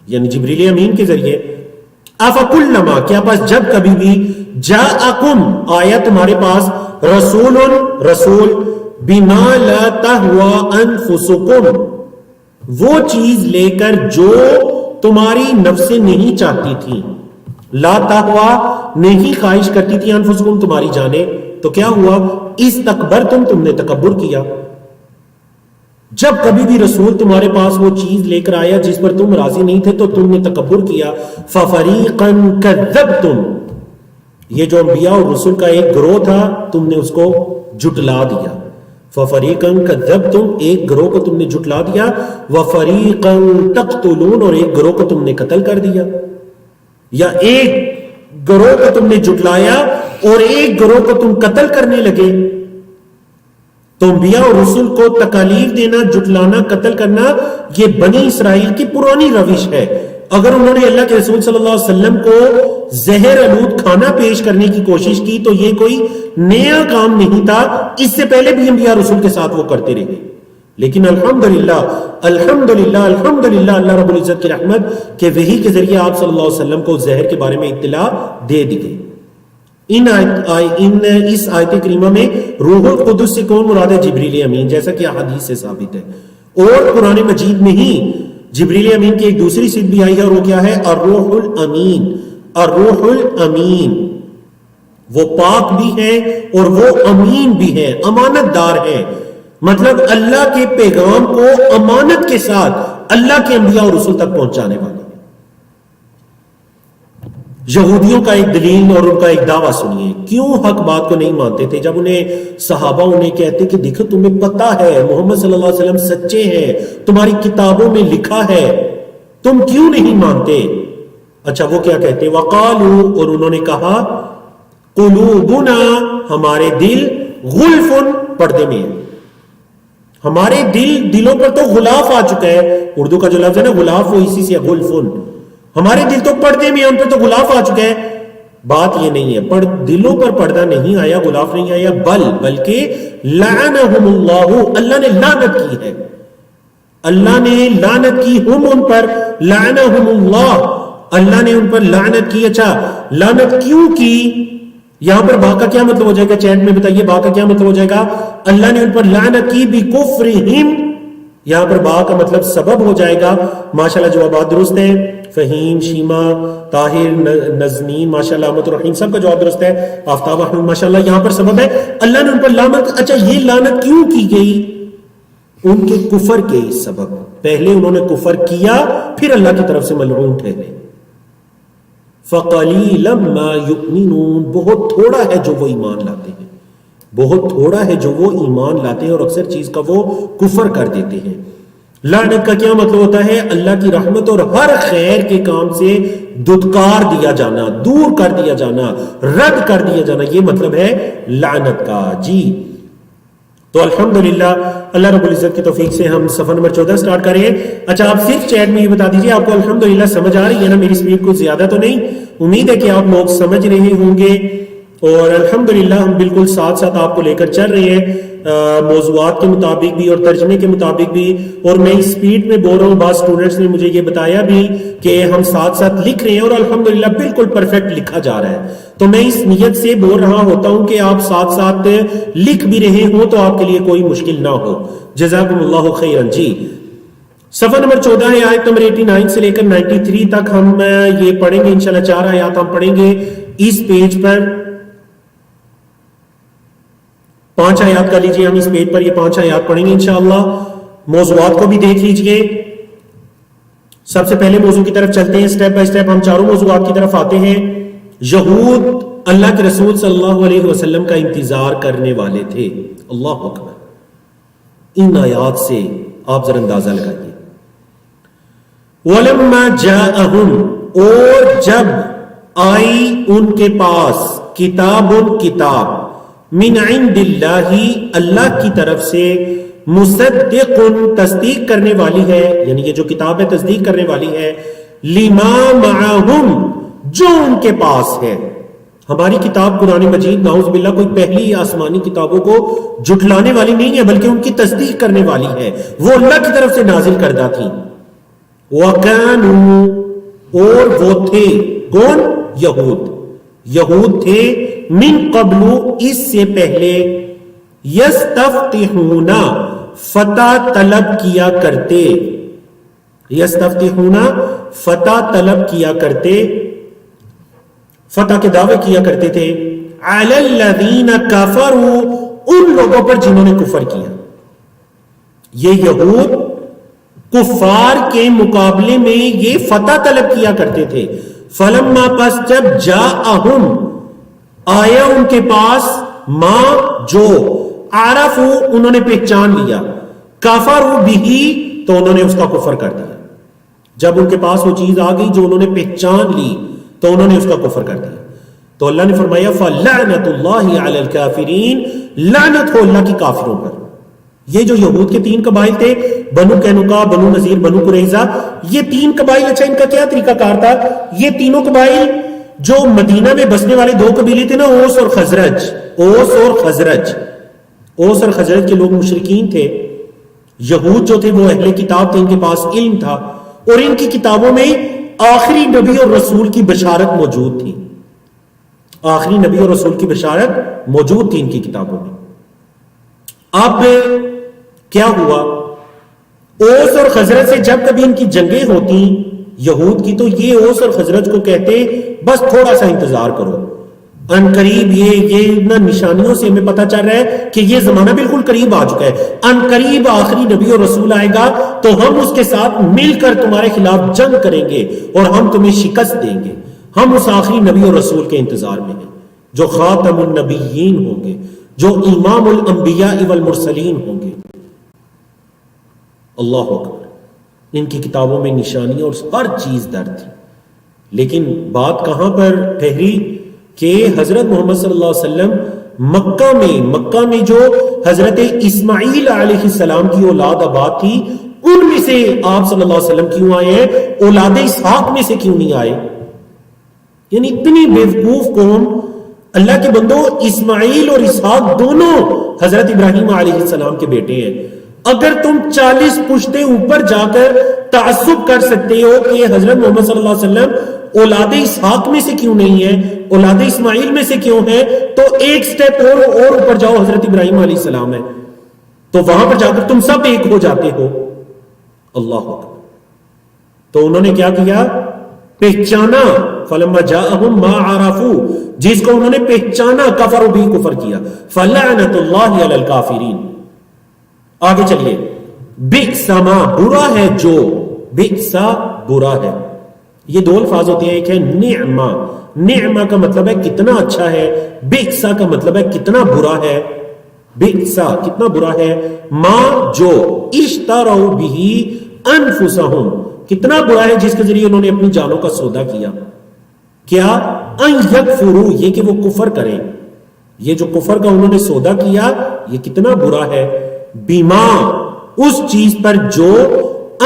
Speaker 1: یعنی جبریل امین کے ذریعے. افکلما، کیا بس جب کبھی بھی، جاءکم، آیا تمہارے پاس، رسول بما لا تہوی انفسکم، وہ چیز لے کر جو تمہاری نفسیں نہیں چاہتی تھی، لا تہوی، نہیں خواہش کرتی تھی، انفسکم، تمہاری جانیں، تو کیا ہوا؟ استکبرتم، تم نے تکبر کیا. جب کبھی بھی رسول تمہارے پاس وہ چیز لے کر آیا جس پر تم راضی نہیں تھے تو تم نے تکبر کیا. فَفَرِيقًا كَذَّبْتُمْ، یہ جو انبیاء اور رسول کا ایک گروہ تھا تم نے اس کو جھٹلا دیا. فَفَرِيقًا كَذَّبْتُمْ، ایک گروہ کو تم نے جھٹلا دیا. وَفَرِيقًا تَقْتُلُونَ، اور ایک گروہ کو تم نے قتل کر دیا. یا ایک گروہ کو تم نے جھٹلایا اور ایک گروہ کو تم قتل کرنے لگے. تو انبیاء اور رسول کو تکالیف دینا، جھٹلانا، قتل کرنا، یہ بنی اسرائیل کی پرانی روش ہے. اگر انہوں نے اللہ کے رسول صلی اللہ علیہ وسلم کو زہر آلود کھانا پیش کرنے کی کوشش کی تو یہ کوئی نیا کام نہیں تھا، اس سے پہلے بھی انبیاء رسول کے ساتھ وہ کرتے رہے. لیکن الحمدللہ اللہ رب العزت کی رحمت کہ وحی کے ذریعے آپ صلی اللہ علیہ وسلم کو زہر کے بارے میں اطلاع دے دی گئی. اس آیت کریمہ میں روح القدس سے کون مراد ہے؟ جبریل امین، جیسا کہ حدیث سے ثابت ہے. اور قرآن مجید میں ہی جبریل امین کی ایک دوسری صفت بھی آئی ہے، اور وہ کیا ہے؟ الروح الامین. الروح الامین، وہ پاک بھی ہے اور وہ امین بھی ہے، امانت دار ہے. مطلب اللہ کے پیغام کو امانت کے ساتھ اللہ کے انبیاء اور رسول تک پہنچانے والے. یہودیوں کا ایک دلیل اور ان کا ایک دعویٰ سنیے، کیوں حق بات کو نہیں مانتے تھے. جب انہیں صحابہ انہیں کہتے کہ دیکھو تمہیں پتا ہے محمد صلی اللہ علیہ وسلم سچے ہیں، تمہاری کتابوں میں لکھا ہے، تم کیوں نہیں مانتے؟ اچھا وہ کیا کہتے؟ وقالو، اور انہوں نے کہا، قلوبنا، ہمارے دل، غلفن، پردے میں ہے. ہمارے دلوں پر تو غلاف آ چکا ہے. اردو کا جو لفظ ہے نا غلاف، وہ اسی سے غلفن، ہمارے دل تو پردے میں، ان پر تو غلاف آ چکا ہے. بات یہ نہیں ہے، دلوں پر پردہ نہیں آیا، غلاف نہیں آیا، بلکہ لعنہم اللہ، اللہ نے لعنت کی ہے، اللہ نے لعنت کی، ہم ان پر، لعنہم اللہ، اللہ نے ان پر لعنت کی. اچھا لعنت کیوں کی؟ یہاں پر با کا کیا مطلب ہو جائے گا؟ چیٹ میں بتائیے با کا کیا مطلب ہو جائے گا؟ اللہ نے ان پر لعنت کی بکفرہم، یہاں پر با کا مطلب سبب ہو جائے گا. ماشاءاللہ جوابات درست ہیں، فہیم، شیما، طاہر، نظمین، ماشاءاللہ، احمد الرحیم، سب کا جواب درست ہے. آفتاب احمد، ماشاءاللہ، یہاں پر سبب ہے اللہ نے ان پر لعنت. اچھا یہ لعنت کیوں کی گئی؟ ان کے کفر کے سبب. پہلے انہوں نے کفر کیا، پھر اللہ کی طرف سے ملعون ٹھہرے. فَقَلِيلًا مَا يُؤْمِنُونَ، بہت تھوڑا ہے جو وہ ایمان لاتے ہیں، بہت تھوڑا ہے جو وہ ایمان لاتے ہیں، اور اکثر چیز کا وہ کفر کر دیتے ہیں. لعنت کا کیا مطلب ہوتا ہے؟ اللہ کی رحمت اور ہر خیر کے کام سے دھتکار دیا جانا، دور کر دیا جانا، رد کر دیا جانا، یہ مطلب ہے لعنت کا. جی تو الحمدللہ اللہ رب العزت کی توفیق سے ہم صفحہ نمبر 14 سٹارٹ کریں. اچھا آپ صرف چیٹ میں یہ بتا دیجئے آپ کو الحمدللہ سمجھ آ رہی ہے نا؟ میری سپیڈ کو زیادہ تو نہیں؟ امید ہے کہ آپ لوگ سمجھ رہے ہوں گے، اور الحمدللہ ہم بالکل ساتھ ساتھ آپ کو لے کر چل رہے ہیں، موضوعات کے مطابق بھی اور ترجمے کے مطابق بھی. اور میں اس سپیڈ میں بول رہا ہوں، بعض اسٹوڈنٹس نے مجھے یہ بتایا بھی کہ ہم ساتھ ساتھ لکھ رہے ہیں اور الحمدللہ بالکل پرفیکٹ لکھا جا رہا ہے. تو میں اس نیت سے بول رہا ہوتا ہوں کہ آپ ساتھ ساتھ لکھ بھی رہے ہوں تو آپ کے لیے کوئی مشکل نہ ہو. جزاکم اللہ خیرا. جی صفحہ نمبر 14 ہے، آیت نمبر 89 سے لے کر 93 تک ہم یہ پڑھیں گے انشاءاللہ. 4 آیات ہم پڑھیں گے اس پیج پر. 5 آیات کا لیجئے ہم اس پیج پر، یہ 5 آیات پڑھیں گے انشاءاللہ. موضوعات کو بھی دیکھ لیجئے. سب سے پہلے موضوع کی طرف چلتے ہیں، سٹیپ بائی سٹیپ ہم چاروں موضوعات کی طرف آتے ہیں. یہود اللہ کے رسول صلی اللہ علیہ وسلم کا انتظار کرنے والے تھے. اللہ اکبر. ان آیات سے آپ ذرا اندازہ لگائیے. وَلَمَّا جَاءَهُمْ، اور جب آئی ان کے پاس، کتاب کتاب، من عند اللہ، اللہ کی طرف سے، مصدق تصدیق کرنے والی ہے، یعنی یہ جو کتاب ہے تصدیق کرنے والی ہے، لما معہم، جو ان کے پاس ہے. ہماری کتاب قرآن مجید نعوذ باللہ کوئی پہلی آسمانی کتابوں کو جھٹلانے والی نہیں ہے، بلکہ ان کی تصدیق کرنے والی ہے. وہ اللہ کی طرف سے نازل کردہ تھی. وَكَانُوا، اور وہ تھے، کون؟ یہود تھے، من قبل، اس سے پہلے، یستفتحون، فتح طلب کیا کرتے، یستفتحون، فتح طلب کیا کرتے، فتح کے دعوے کیا کرتے تھے، علی الذین کفروا، ان لوگوں پر جنہوں نے کفر کیا. یہ یہود کفار کے مقابلے میں یہ فتح طلب کیا کرتے تھے. فلما، پس جب، جاءہم، آیا ان کے پاس، ما، جو، عرفو، انہوں نے پہچان لیا، کفروا بہ، تو انہوں نے اس کا کفر کر دیا. جب ان کے پاس وہ چیز آ گئی جو انہوں نے پہچان لی تو انہوں نے اس کا کفر کر دیا. تو اللہ نے فرمایا فَلَعْنَةُ اللَّهِ عَلَى الْكَافِرِينَ، لعنت ہو اللہ کی کافروں پر. یہ جو یہود کے 3 قبائل تھے، بنو قینقاع، بنو نذیر، بنو قریظہ، یہ 3 قبائل، اچھا ان کا کیا طریقہ کار تھا؟ یہ تینوں قبائل جو مدینہ میں بسنے والے 2 قبیلے تھے نا، اوس اور خزرج. اوس اور خزرج کے لوگ مشرکین تھے. یہود جو تھے وہ اہل کتاب تھے، ان کے پاس علم تھا، اور ان کی کتابوں میں آخری نبی اور رسول کی بشارت موجود تھی. آخری نبی اور رسول کی بشارت موجود تھی ان کی کتابوں میں. اب کیا ہوا؟ اوس اور خزرج سے جب کبھی ان کی جنگیں ہوتی یہود کی، تو یہ اوس اور خزرج کو کہتے بس تھوڑا سا انتظار کرو، ان قریب یہ نشانیوں سے ہمیں پتہ چل رہا ہے کہ یہ زمانہ بالکل قریب آ چکا ہے. ان قریب آخری نبی اور رسول آئے گا تو ہم اس کے ساتھ مل کر تمہارے خلاف جنگ کریں گے اور ہم تمہیں شکست دیں گے. ہم اس آخری نبی اور رسول کے انتظار میں ہیں جو خاتم النبیین ہوں گے، جو امام الانبیاء والمرسلین ہوں گے. اللہ اکبر. ان کی کتابوں میں نشانیاں اور ہر چیز درج تھی. لیکن بات کہاں پر ٹھہری کہ حضرت محمد صلی اللہ علیہ وسلم مکہ میں جو حضرت اسماعیل علیہ السلام کی اولاد آباد تھی، ان میں سے آپ صلی اللہ علیہ وسلم کیوں آئے ہیں؟ اولاد اسحاق میں سے کیوں نہیں آئے؟ یعنی اتنی بیوقوف قوم. اللہ کے بندو، اسماعیل اور اسحاق دونوں حضرت ابراہیم علیہ السلام کے بیٹے ہیں. اگر تم 40 پشتے اوپر جا کر تعصب کر سکتے ہو کہ حضرت محمد صلی اللہ علیہ وسلم اولاد اسحاق میں سے کیوں نہیں ہے، اولاد اسماعیل میں سے کیوں ہے، تو ایک سٹیپ اور اوپر جاؤ، حضرت ابراہیم علیہ السلام ہے، تو وہاں پر جا کر تم سب ایک ہو جاتے ہو. اللہ اکبر. تو انہوں نے کیا کیا؟ پہچانا. فلما جاءہم ما عرفوا، جس کو انہوں نے پہچانا، کفروا بھی کفر کیا. فلعنت اللہ علی الکافرین. آگے چلیے. بئس ما، برا ہے جو، بئس برا ہے. یہ 2 الفاظ ہوتے ہیں، ایک ہے نعمہ. نعمہ کا مطلب ہے کتنا اچھا ہے، بئس کا مطلب ہے کتنا برا ہے. بئس کتنا برا ہے. ما جو، اشتروا به انفسهم، کتنا برا ہے جس کے ذریعے انہوں نے اپنی جانوں کا سودا کیا. کیا؟ ان یکفروا، یہ کہ وہ کفر کریں. یہ جو کفر کا انہوں نے سودا کیا، یہ کتنا برا ہے. بما، اس چیز پر جو،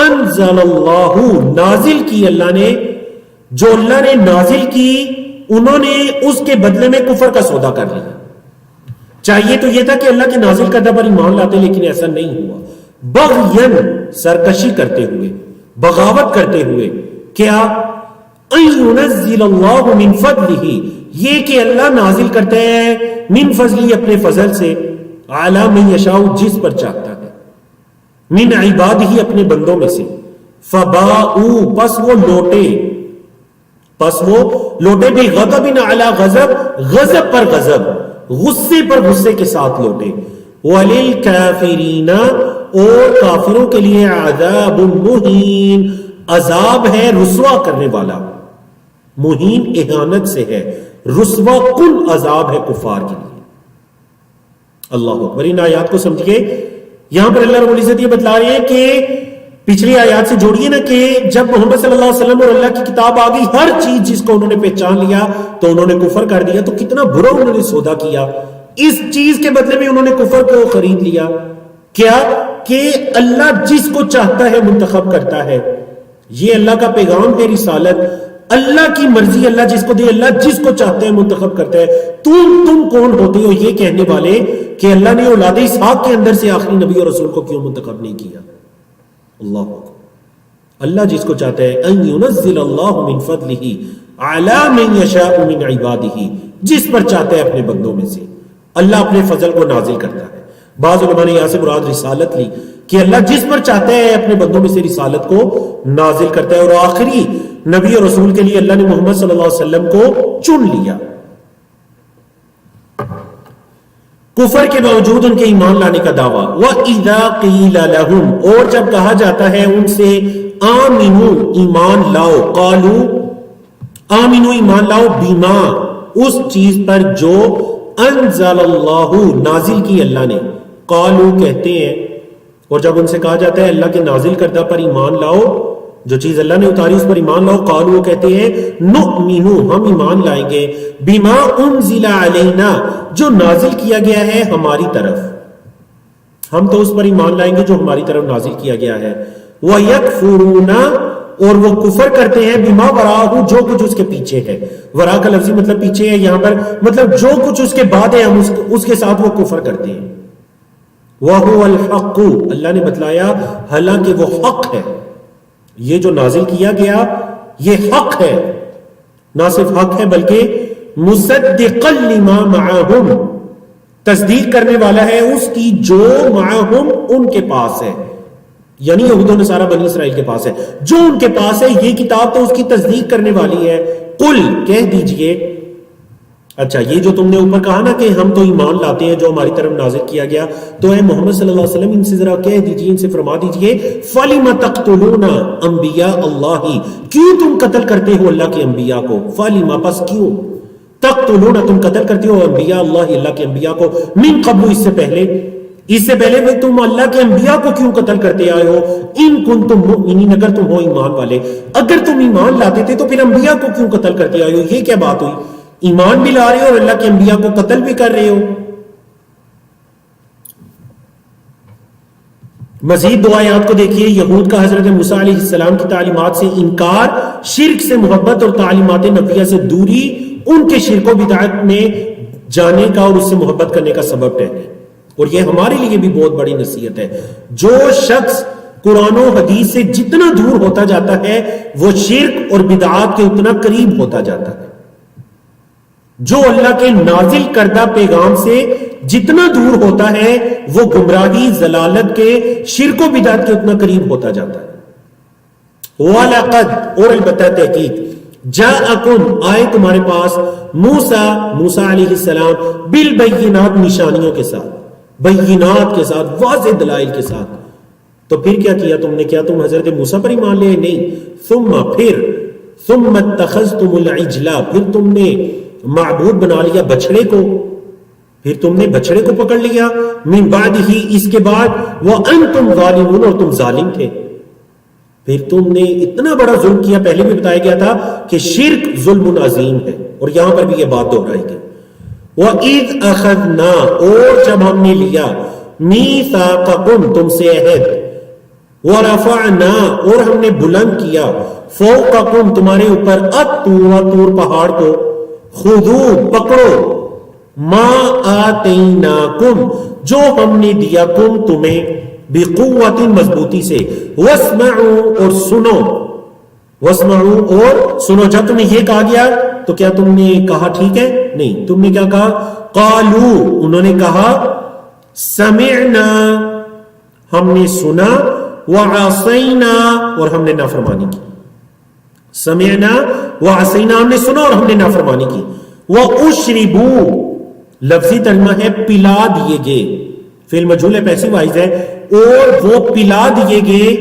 Speaker 1: انزل اللہ، نازل کی اللہ نے، جو اللہ نے نازل کی، انہوں نے اس کے بدلے میں کفر کا سودا کر لیا. چاہیے تو یہ تھا کہ اللہ کے نازل کردہ پر ایمان لاتے، لیکن ایسا نہیں ہوا. بغین، سرکشی کرتے ہوئے، بغاوت کرتے ہوئے. کیا؟ ان ينزل اللہ من فضلہ، یہ کہ اللہ نازل کرتے ہیں من فضلہ، اپنے فضل سے، علی من یشاء، جس پر چاہتا ہے، من عبادہ، اپنے بندوں میں سے. فباؤ پس وہ لوٹے بھی غضب علی غضب، غضب پر غضب، غصے پر غصے کے ساتھ لوٹے، وللکافرین اور کافروں کے لیے عذاب مہین، عذاب ہے رسوا کرنے والا، مہین اہانت سے ہے، رسوا کن عذاب ہے کفار کے لیے۔ اللہ اکبر۔ ان آیات کو سمجھئے، یہاں پر اللہ رب العزت یہ بتلا رہے ہیں کہ پچھلی آیات سے جوڑیے نا کہ جب محمد صلی اللہ علیہ وسلم اور اللہ کی کتاب آ گئی، ہر چیز جس کو انہوں نے پہچان لیا تو انہوں نے کفر کر دیا، تو کتنا برا انہوں نے سودا کیا، اس چیز کے بدلے میں انہوں نے کفر کو خرید لیا۔ کیا کہ اللہ جس کو چاہتا ہے منتخب کرتا ہے، یہ اللہ کا پیغام ہے، رسالت، اللہ کی مرضی، اللہ جس کو دے، اللہ جس کو چاہتا ہے منتخب کرتا ہے۔ تم کون ہوتے ہو یہ کہنے والے کہ اللہ نے اولاد اسحاق کے اندر سے آخری نبی اور رسول کو کیوں منتخب نہیں کیا؟ اللہ اکبر۔ اللہ جس کو چاہتا ہے، ان ينزل اللہ من فضلہ علی من یشاء من عبادہ، جس پر چاہتا ہے اپنے بندوں میں سے اللہ اپنے فضل کو نازل کرتا ہے۔ بعض علماء نے یہاں سے مراد رسالت لی کہ اللہ جس پر چاہتا ہے اپنے بندوں میں سے رسالت کو نازل کرتا ہے، اور آخری نبی اور رسول کے لیے اللہ نے محمد صلی اللہ علیہ وسلم کو چن لیا۔ کفر کے باوجود ان کے ایمان لانے کا دعویٰ، وَإِذَا قِيلَ لَهُمْ اور جب کہا جاتا ہے ان سے آمنو ایمان لاؤ، قالو آمنو ایمان لاؤ، بیما اس چیز پر جو انزل اللہ نازل کی اللہ نے، قالو کہتے ہیں، اور جب ان سے کہا جاتا ہے اللہ کے نازل کردہ پر ایمان لاؤ، جو چیز اللہ نے اتاری اس پر ایمان لاؤ، قالو کہتے ہیں نؤمنو ہم ایمان لائیں گے، بما انزل علینا جو نازل کیا گیا ہے ہماری طرف، ہم تو اس پر ایمان لائیں گے جو ہماری طرف نازل کیا گیا ہے، وَيَكْفُرُونَ اور وہ کفر کرتے ہیں بما وراءہ جو کچھ اس کے پیچھے ہے، وراء کا لفظی مطلب پیچھے ہے، یہاں پر مطلب جو کچھ اس کے بعد ہے ہم اس کے ساتھ وہ کفر کرتے ہیں۔ وَهُوَ الْحَقُّ اللہ نے بتلایا حالانکہ وہ حق ہے، یہ جو نازل کیا گیا یہ حق ہے، نہ صرف حق ہے بلکہ مصدقا لما معہم تصدیق کرنے والا ہے اس کی جو معہم ان کے پاس ہے، یعنی یہود و نصارہ بنی اسرائیل کے پاس ہے، جو ان کے پاس ہے یہ کتاب تو اس کی تصدیق کرنے والی ہے۔ قل کہہ دیجئے، اچھا یہ جو تم نے اوپر کہا نا کہ ہم تو ایمان لاتے ہیں جو ہماری طرف نازل کیا گیا، تو اے محمد صلی اللہ علیہ وسلم ان سے ذرا کہہ دیجئے، ان سے فرما دیجئے فَلِمَ تَقْتُلُونَ انبیاء اللہ کیوں تم قتل کرتے ہو اللہ کے انبیاء کو، فَلِمَ پس کیوں، تقتلون تم قتل کرتے ہو انبیاء اللہ اللہ کے انبیاء کو، من قبل اس سے پہلے وہ تم اللہ کے انبیاء کو کیوں قتل کرتے آئے ہو، ان کنتم مؤمنین اگر تم ہو ایمان والے، اگر تم ایمان لاتے تھے تو پھر انبیاء کو کیوں قتل کرتے آئے ہو، یہ کیا بات ہوئی، ایمان بھی لا رہے ہو اور اللہ کے انبیاء کو قتل بھی کر رہے ہو۔ مزید دو آیات کو دیکھیے، یہود کا حضرت موسیٰ علیہ السلام کی تعلیمات سے انکار، شرک سے محبت اور تعلیمات نبویہ سے دوری ان کے شرک و بدعت میں جانے کا اور اس سے محبت کرنے کا سبب ٹھہرے، اور یہ ہمارے لیے بھی بہت بڑی نصیحت ہے۔ جو شخص قرآن و حدیث سے جتنا دور ہوتا جاتا ہے وہ شرک اور بدعات کے اتنا قریب ہوتا جاتا ہے، جو اللہ کے نازل کردہ پیغام سے جتنا دور ہوتا ہے وہ گمراہی، ضلالت کے، شرک و بدعت کے اتنا قریب ہوتا جاتا ہے۔ وَلَقَدْ اور البتہ تحقیق جاءکم آئے تمہارے پاس موسیٰ علیہ السلام بالبینات نشانیوں کے ساتھ، بینات کے ساتھ، واضح دلائل کے ساتھ، تو پھر کیا کیا تم نے، کیا تم حضرت موسیٰ پر ایمان لے؟ نہیں، ثم اتخذتم العجل پھر تم نے معبود بنا لیا بچڑے کو، پھر تم نے بچڑے کو پکڑ لیا، من بعد ہی اس کے بعد، وانتم ظالمون اور تم ظالم تھے، پھر تم نے اتنا بڑا ظلم کیا۔ پہلے بھی بتایا گیا تھا کہ شرک ظلم عظیم ہے، اور یہاں پر بھی یہ بات دہرائی گئی۔ وَإِذْ أَخَذْنَا اور جب ہم نے لیا، مِيثَاقَكُمْ تم سے عہد، وَرَفَعْنَا اور ہم نے بلند کیا، فَوْقَكُمْ تمہارے اوپر، الطُّورَ طور پہاڑ کو، خُذُوا پکڑو، مَا آتَيْنَاكُمْ جو ہم نے دیا کم تمہیں، بِقُوَّةٍ مضبوطی سے، وَاسْمَعُوا اور سنو، وَاسْمَعُوا اور سنو۔ جب تمہیں یہ کہا گیا تو کیا تم نے کہا ٹھیک ہے؟ نہیں، تم نے کیا کہا؟ قالوا انہوں نے کہا، سمعنا ہم نے سنا، وعصینا اور ہم نے نافرمانی کی. سمعنا وعصینا ہم نے سنا اور ہم نے نافرمانی کی. واشربوا لفظی ترجمہ ہے پلا دیے گئے، فعل مجہول ہے پیسو وائز ہے، اور وہ پلا دیے گئے.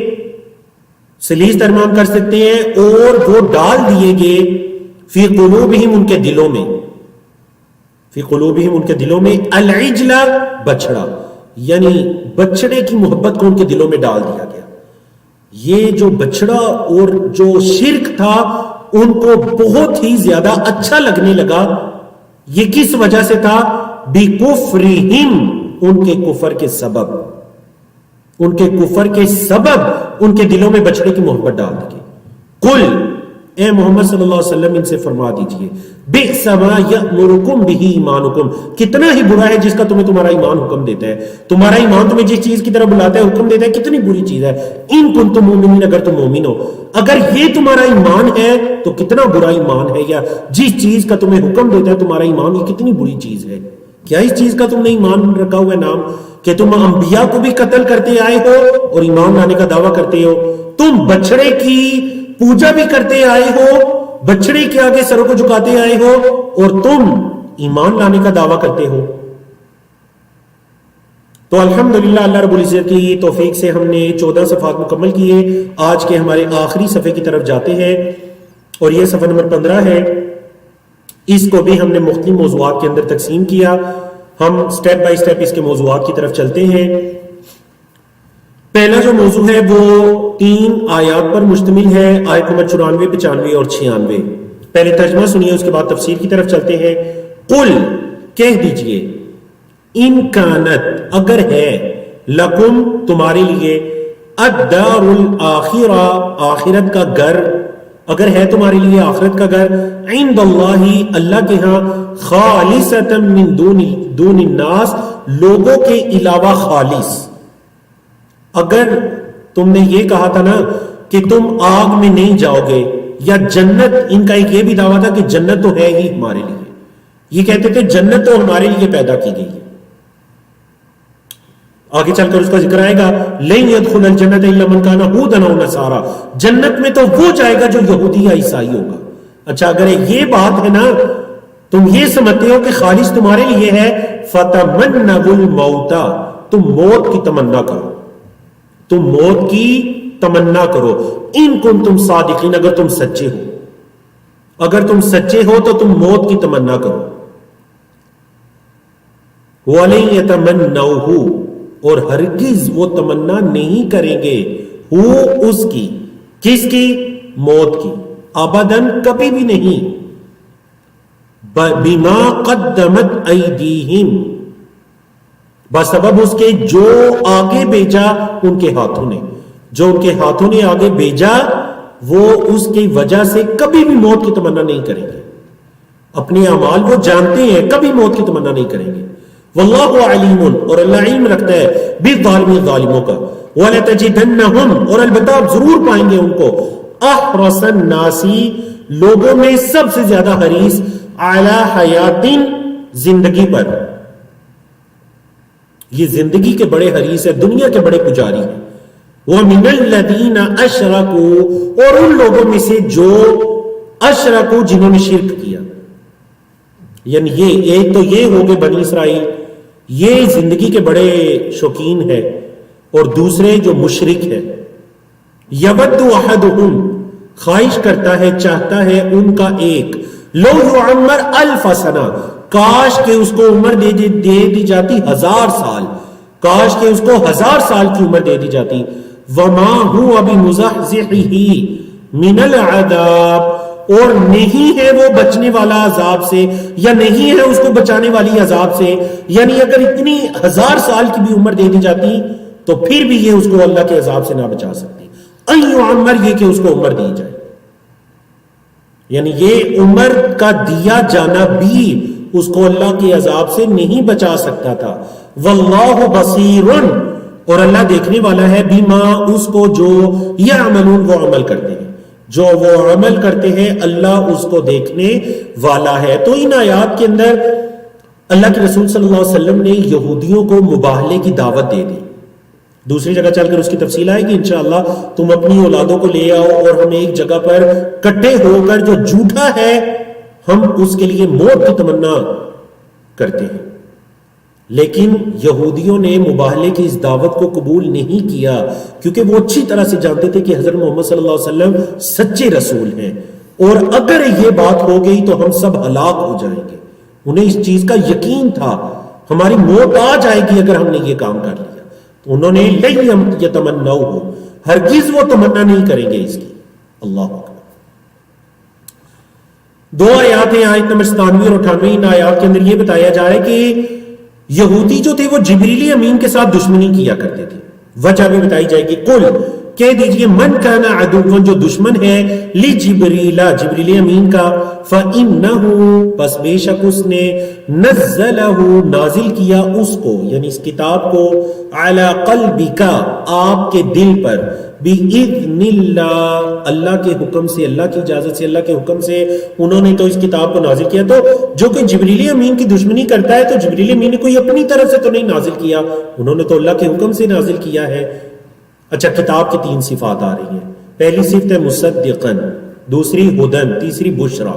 Speaker 1: سلیس ترجمہ ہم کر سکتے ہیں اور وہ ڈال دیے گئے فی قلوبہم ان کے دلوں میں، فی قلوبہم ان کے دلوں میں العجل بچڑا، یعنی بچڑے کی محبت کو ان کے دلوں میں ڈال دیا گیا. یہ جو بچڑا اور جو شرک تھا ان کو بہت ہی زیادہ اچھا لگنے لگا. یہ کس وجہ سے تھا؟ بِكُفْرِهِمْ ان کے کفر کے سبب، ان کے کفر کے سبب ان کے دلوں میں بچڑے کی محبت ڈال دی. قل اے محمد صلی اللہ علیہ وسلم ان سے فرما دیجئے بئس ما یأمرکم بہ ایمانکم، کتنا ہی برا ہے جس کا تمہیں تمہارا ایمان حکم دیتا ہے. تمہارا ایمان تمہیں جس چیز کی طرف بلاتا ہے حکم دیتا ہے، کتنی بری چیز ہے. ان کنتم مومنین اگر تم مومن ہو، اگر یہ تمہارا ایمان ہے تو کتنا برا ایمان ہے. یا جس چیز کا تمہیں حکم دیتا ہے تمہارا ایمان، یہ کتنی بری چیز ہے. کیا اس چیز کا تم نے ایمان رکھا ہوا ہے نام کہ تم انبیاء کو بھی قتل کرتے آئے ہو اور ایمان لانے کا دعویٰ کرتے ہو. تم بچڑے کی پوجا بھی کرتے آئے ہو، بچڑے کے آگے سروں کو جھکاتے آئے ہو، اور تم ایمان لانے کا دعویٰ کرتے ہو. تو الحمدللہ اللہ رب العزت کی توفیق سے ہم نے 14 صفحات مکمل کیے. آج کے ہمارے آخری صفحے کی طرف جاتے ہیں اور یہ صفحہ نمبر 15 ہے. اس کو بھی ہم نے مختلف موضوعات کے اندر تقسیم کیا. ہم سٹیپ بائی سٹیپ اس کے موضوعات کی طرف چلتے ہیں. پہلا جو موضوع ہے وہ 3 آیات پر مشتمل ہے، آیت نمبر 94، 95 اور 96. پہلے ترجمہ سنیے، اس کے بعد تفسیر کی طرف چلتے ہیں. قل کہہ دیجئے، ان کانت اگر ہے، لکم تمہارے لیے، الدار الاخرہ آخرت کا گھر، اگر ہے تمہارے لیے آخرت کا گھر، عند اللہ اللہ کے ہاں، خالصتا من دون الناس لوگوں کے علاوہ خالص. اگر تم نے یہ کہا تھا نا کہ تم آگ میں نہیں جاؤ گے، یا جنت، ان کا ایک یہ بھی دعویٰ تھا کہ جنت تو ہے ہی ہمارے لیے، یہ کہتے تھے جنت تو ہمارے لیے پیدا کی گئی ہے. آگے چل کر اس کا ذکر آئے گا، لن يدخل الجنت الا من كان هودا او نصارى، جنت میں تو وہ جائے گا جو یہودی یا عیسائی ہوگا. اچھا اگر یہ بات ہے نا، تم یہ سمجھتے ہو کہ خالص تمہارے لیے ہے، فتمنوا الموت، تم موت کی تمنا کرو، تم موت کی تمنا کرو. ان کنتم صادقین، اگر تم سچے ہو، اگر تم سچے ہو تو تم موت کی تمنا کرو. وَلَن يَتَمَنَّوْهُ، اور ہرگز وہ تمنا نہیں کریں گے، ہو اس کی، کس کی؟ موت کی، ابداً کبھی بھی نہیں. بما قدمت ایدیہم، بسبب اس کے جو آگے بھیجا ان کے ہاتھوں نے، جو ان کے ہاتھوں نے آگے بھیجا وہ اس کی وجہ سے کبھی بھی موت کی تمنا نہیں کریں گے. اپنے اعمال وہ جانتے ہیں، کبھی موت کی تمنا نہیں کریں گے. واللہ علیم، اور اللہ علم رکھتا ہے بالظالمین، ظالموں کا. وَلَتَجِدَنَّهُمْ، اور البتہ آپ ضرور پائیں گے ان کو، احرص الناس، لوگوں میں سب سے زیادہ حریص، علی حیات، زندگی پر. یہ زندگی کے بڑے حریص ہے، دنیا کے بڑے پجاری ہیں. وَمِنَ الَّذِينَ أَشْرَكُوا، اور ان لوگوں میں سے جو اشرکو، جنہوں نے شرک کیا. یعنی یہ ایک تو یہ ہو گئے بنی اسرائیل، یہ زندگی کے بڑے شوقین ہے، اور دوسرے جو مشرک ہے. یود احدہم، خواہش کرتا ہے، چاہتا ہے ان کا ایک، لو یعمر 1000 سنہ، کاش کہ اس کو عمر دے دی جاتی 1000 سال، کاش کہ اس کو 1000 سال کی عمر دے دی جاتی. وما هو بمزحزحہ من العذاب، اور نہیں ہے وہ بچنے والا عذاب سے، یا نہیں ہے اس کو بچانے والی عذاب سے. یعنی اگر اتنی 1000 سال کی بھی عمر دے دی جاتی تو پھر بھی یہ اس کو اللہ کے عذاب سے نہ بچا سکتی. ان یعمر، یہ کہ اس کو عمر دی جائے، یعنی یہ عمر کا دیا جانا بھی اس کو اللہ کے عذاب سے نہیں بچا سکتا تھا. واللہ بصیر، اور اللہ دیکھنے والا ہے، بما، اس کو جو یعملون، وہ عمل کرتے ہیں، جو وہ عمل کرتے ہیں اللہ اس کو دیکھنے والا ہے. تو ان آیات کے اندر اللہ کے رسول صلی اللہ علیہ وسلم نے یہودیوں کو مباہلے کی دعوت دے دی. دوسری جگہ چل کر اس کی تفصیل آئے گی انشاءاللہ. تم اپنی اولادوں کو لے آؤ اور ہم ایک جگہ پر کٹے ہو کر جو جھوٹا ہے ہم اس کے لیے موت کی تمنا کرتے ہیں. لیکن یہودیوں نے مباہلے کی اس دعوت کو قبول نہیں کیا کیونکہ وہ اچھی طرح سے جانتے تھے کہ حضرت محمد صلی اللہ علیہ وسلم سچے رسول ہیں اور اگر یہ بات ہو گئی تو ہم سب ہلاک ہو جائیں گے. انہیں اس چیز کا یقین تھا ہماری موت آ جائے گی اگر ہم نے یہ کام کر لیا. تو انہوں نے لن یتمنوہ ہرگز وہ تمنا نہیں کریں گے اس کی. اللہ اکبر. دو آیات ہیں, آیت نمبر 97 اور 98. ان آیات کے اندر یہ بتایا جا رہا ہے کہ یہودی جو تھے وہ جبریل امین کے ساتھ دشمنی کیا کرتے تھے. وجہ بھی بتائی جائے گی. قل کہہ دیجئے من کان عدوا جو دشمن ہے لجبریل جبریل امین کا فإنہ پس بے شک اس نے نزلہ نازل کیا اس کو یعنی اس کتاب کو علی قلبک آپ کے دل پر بِإِذْنِ اللہ اللہ کے حکم سے اللہ کی اجازت سے اللہ کے حکم سے انہوں نے تو اس کتاب کو نازل کیا. تو جو کہ جبریل امین کی دشمنی کرتا ہے تو جبریل امین نے کوئی اپنی طرف سے تو نہیں نازل کیا, انہوں نے تو اللہ کے حکم سے نازل کیا ہے. اچھا, کتاب کی 3 صفات آ رہی ہیں. پہلی صفت ہے مصدقاً, دوسری ہدن, تیسری بشرا.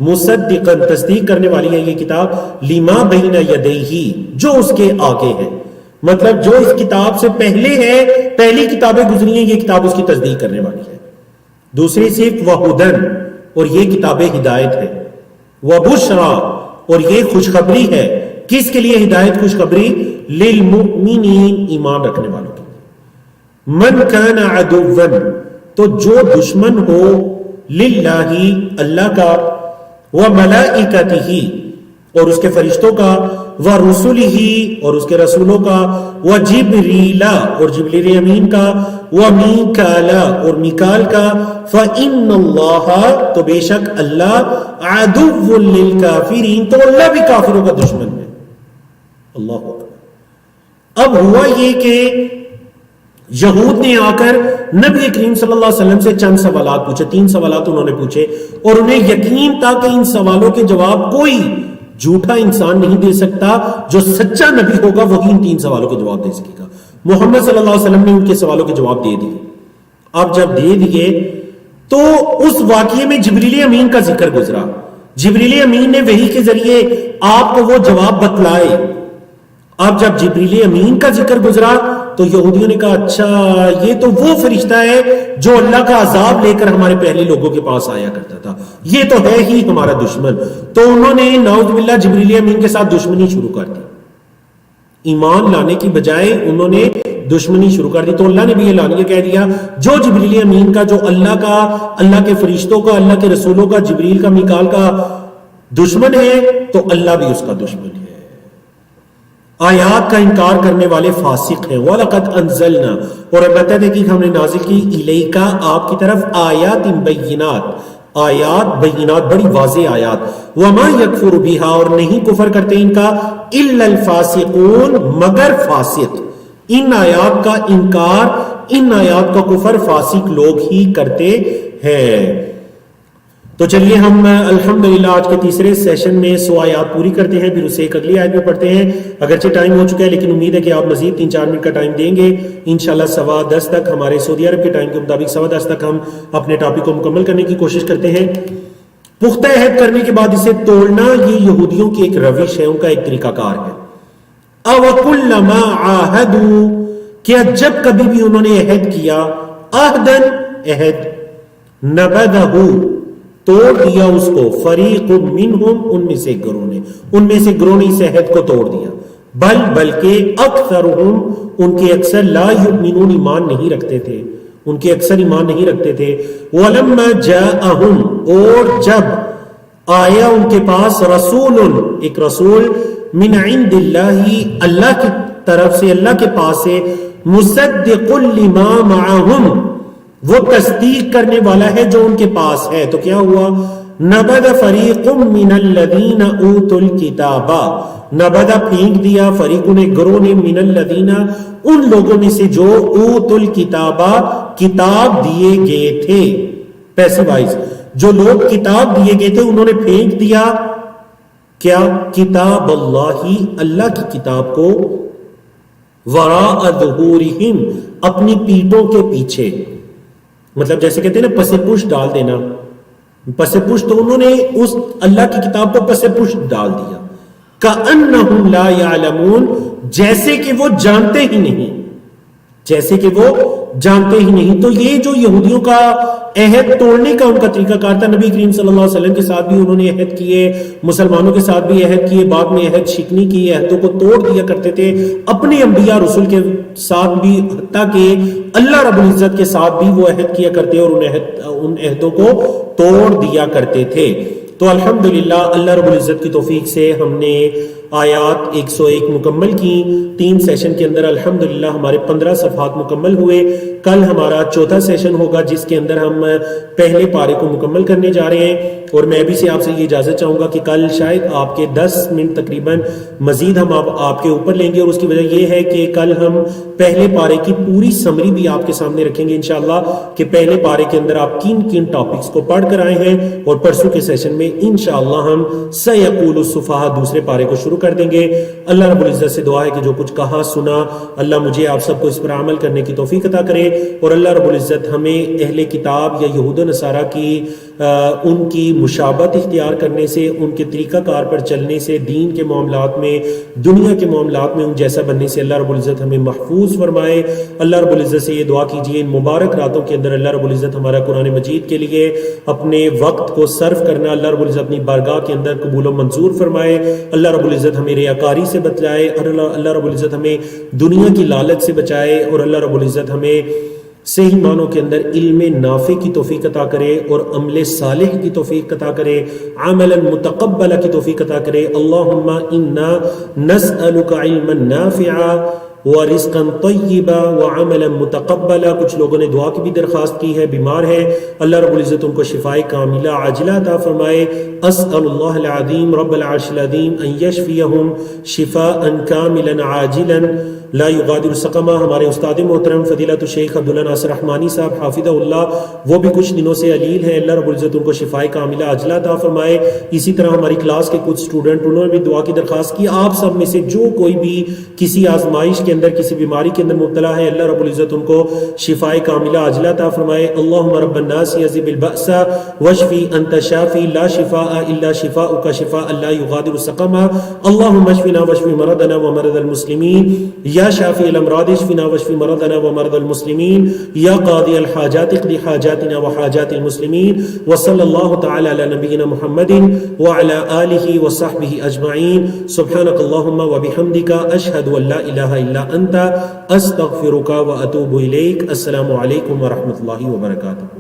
Speaker 1: مصدقاً تصدیق کرنے والی ہے یہ کتاب لما بین یدیہ جو اس کے آگے ہے, مطلب جو اس کتاب سے پہلے ہے پہلی کتابیں گزری ہیں یہ کتاب اس کی تصدیق کرنے والی ہے. دوسری صفت وہدن اور یہ کتاب ہدایت ہے. وبشرا اور یہ خوشخبری ہے. کس کے لیے ہدایت خوشخبری؟ للمؤمنین ایمان رکھنے والوں کے. من کان عدوا تو جو دشمن ہو للہ اللہ کا وملائکتہ اور اس کے فرشتوں کا ورسلہ اور اس کے رسولوں کا وجبریل اور جبریل امین کا ومیکال اور میکال کا فإن اللہ تو بے شک اللہ عدو للکافرین تو اللہ بھی کافروں کا دشمن ہے. اللہ اکبر. اب ہوا یہ کہ یہود نے آ کر نبی کریم صلی اللہ علیہ وسلم سے چند سوالات پوچھے. 3 سوالات انہوں نے پوچھے اور انہیں یقین تھا کہ ان سوالوں کے جواب کوئی جھوٹا انسان نہیں دے سکتا, جو سچا نبی ہوگا وہی ان 3 سوالوں کے جواب دے سکے گا. محمد صلی اللہ علیہ وسلم نے ان کے سوالوں کے جواب دے دیے. اب جب دے دیے تو اس واقعے میں جبریل امین کا ذکر گزرا. جبریل امین نے وحی کے ذریعے آپ کو وہ جواب بتلائے. اب جب جبریل امین کا ذکر گزرا تو یہودیوں نے کہا اچھا یہ تو وہ فرشتہ ہے جو اللہ کا عذاب لے کر ہمارے پہلے لوگوں کے پاس آیا کرتا تھا, یہ تو ہے ہی ہمارا دشمن. تو انہوں نے نعوذ باللہ جبریل امین کے ساتھ دشمنی شروع کر دی. ایمان لانے کی بجائے انہوں نے دشمنی شروع کر دی. تو اللہ نے بھی اعلانیہ کہہ دیا جو جبریل امین کا, جو اللہ کا, اللہ کے فرشتوں کا, اللہ کے رسولوں کا, جبریل کا, میکال کا دشمن ہے تو اللہ بھی اس کا دشمن ہے. آیات کا انکار کرنے والے فاسق ہیں. وَلَقَدْ أَنزَلْنَا اور البتہ کہ ہم نے نازل کی الیکا آپ کی طرف آیات بینات, آیات بینات بڑی واضح آیات. وَمَا يَكْفُرُ بِهَا اور نہیں کفر کرتے ان کا إِلَّا الْفَاسِقُونَ مگر فاسق. ان آیات کا انکار, ان آیات کا کفر فاسق لوگ ہی کرتے ہیں. تو چلیے ہم الحمدللہ آج کے تیسرے سیشن میں 100 آیات پوری کرتے ہیں, پھر اسے ایک اگلی آیت میں پڑھتے ہیں. اگرچہ ٹائم ہو چکا ہے لیکن امید ہے کہ آپ مزید 3-4 منٹ کا ٹائم دیں گے. انشاءاللہ 10:15 تک ہمارے سعودی عرب کے ٹائم کے مطابق 10:15 تک ہم اپنے ٹاپک کو مکمل کرنے کی کوشش کرتے ہیں. پختہ عہد کرنے کے بعد اسے توڑنا یہ یہودیوں کی ایک روش ہے, ان کا ایک طریقہ کار ہے. اَوَكُلَّمَا عَاهَدُوا کیا جب کبھی بھی انہوں نے عہد کیا, عہدن عہد, نَبَذَهُ توڑ دیا اس کو, فریق منہم ان میں سے گروہ نے, ان میں سے گروہ نے اس عہد کو توڑ دیا. بلکہ اکثرہم ان کے اکثر لا یؤمنون ایمان نہیں رکھتے تھے, ان کے اکثر ایمان نہیں رکھتے تھے. وَلَمَّا جَاءَهُمْ اور جب آیا ان کے پاس رسول ایک رسول من عند اللہ اللہ کی طرف سے, اللہ کے پاس سے, مصدق لما معہم وہ تصدیق کرنے والا ہے جو ان کے پاس ہے, تو کیا ہوا؟ نبذ فریق من الذین اوتوا الکتاب نبذ پھینک دیا, فریق نے گروہ نے, من الذین ان لوگوں میں سے جو اوتوا الکتاب کتاب دیے گئے تھے. پیسے وائز جو لوگ کتاب دیے گئے تھے انہوں نے پھینک دیا کیا؟ کتاب اللہ, اللہ کی کتاب کو. وراء ظہورہم، اپنی پیٹھوں کے پیچھے، مطلب جیسے کہتے ہیں نا پس پشت ڈال دینا، پس پشت، تو انہوں نے اس اللہ کی کتاب کو پس پشت ڈال دیا، کأنہم لا یعلمون، جیسے کہ وہ جانتے ہی نہیں، جیسے کہ وہ جانتے ہی نہیں۔ تو یہ جو یہودیوں کا عہد توڑنے کا ان کا طریقہ کار تھا، نبی کریم صلی اللہ علیہ وسلم کے ساتھ بھی انہوں نے عہد کیے، مسلمانوں کے ساتھ بھی عہد کیے، بعد میں عہد شکنی کی، عہدوں کو توڑ دیا کرتے تھے، اپنے انبیاء رسول کے ساتھ بھی، حتیٰ کہ اللہ رب العزت کے ساتھ بھی وہ عہد کیا کرتے اور ان عہدوں کو توڑ دیا کرتے تھے۔ تو الحمدللہ اللہ رب العزت کی توفیق سے ہم نے آیات 101 مکمل کی، 3 سیشن کے اندر الحمدللہ ہمارے 15 صفحات مکمل ہوئے۔ کل ہمارا چوتھا سیشن ہوگا جس کے اندر ہم پہلے پارے کو مکمل کرنے جا رہے ہیں، اور میں بھی سے آپ سے یہ اجازت چاہوں گا کہ کل شاید آپ کے 10 منٹ تقریباً مزید ہم آپ کے اوپر لیں گے، اور اس کی وجہ یہ ہے کہ کل ہم پہلے پارے کی پوری سمری بھی آپ کے سامنے رکھیں گے انشاءاللہ، کہ پہلے پارے کے اندر آپ کن کن ٹاپکس کو پڑھ کر آئے ہیں، اور پرسوں کے سیشن میں انشاءاللہ ہم سیقول السفہاء دوسرے پارے کو شروع کر دیں گے۔ اللہ رب العزت سے دعا ہے کہ جو کچھ کہا سنا اللہ مجھے آپ سب کو اس پر عمل کرنے کی توفیق عطا کرے، اور اللہ رب العزت ہمیں اہل کتاب یا یہود و نصارہ کی ان کی مشابہت اختیار کرنے سے، ان کے طریقہ کار پر چلنے سے، دین کے معاملات میں، دنیا کے معاملات میں ان جیسا بننے سے اللہ رب العزت ہمیں محفوظ فرمائے۔ اللہ رب العزت سے یہ دعا کیجئے ان مبارک راتوں کے اندر اللہ رب العزت ہمارا قرآن مجید کے لیے اپنے وقت کو صرف کرنا اللہ رب العزت اپنی بارگاہ کے اندر قبول و منظور فرمائے۔ اللہ رب العزت ہمیں ریاکاری سے بچائے، اور اللہ رب العزت ہمیں دنیا کی لالچ سے بچائے، اور اللہ رب العزت ہمیں صحیح معنوں کے اندر علم نافع کی توفیق عطا کرے، اور عمل صالح کی توفیق عطا کرے، عملا متقبلا کی توفیق عطا کرے۔ اللہم انا نسألک علما نافعا ورزقا طیبا وعملا متقبلا۔ کچھ لوگوں نے دعا کی بھی درخواست کی ہے، بیمار ہے، اللہ رب العزت ان کو شفائے کاملہ عاجلہ عطا فرمائے۔ اسأل اللہ العظیم رب العرش العظیم ان یشفیہم شفاء کاملا عاجلا لا یغادر سقما۔ ہمارے استاد محترم فضیلت الشیخ عبداللہ ناصر رحمانی صاحب حافظہ اللہ، وہ بھی کچھ دنوں سے علیل ہیں، اللہ رب العزت ان کو شفائے کاملہ عاجلہ عطا فرمائے۔ اسی طرح ہماری کلاس کے کچھ اسٹوڈنٹ، انہوں نے بھی دعا کی درخواست کی۔ آپ سب میں سے جو کوئی بھی کسی آزمائش کے اندر، کسی بیماری کے اندر مبتلا ہے، اللہ رب العزت ان کو شفائے کاملہ عاجلہ عطا فرمائے۔ اللہم رب الناس یذہب البأس واشفی انت شافی لا شفاء الا شفاؤک شفاء لا یغادر سقما۔ اللہم اشفنا واشفی مرضنا ومرض المسلمین، یا شافی الامراض اشفنا واشفی مرضنا ومرض المسلمین، یا قاضی الحاجات اقضی حاجاتنا وحاجات المسلمین، وصلی اللہ تعالی علی نبینا محمد وعلی آلہ وصحبہ اجمعین۔ سبحانک اللہم وبحمدک، اشہد ان لا الہ الا انت، استغفرک واتوب الیک۔ السلام علیکم ورحمۃ اللہ وبرکاتہ۔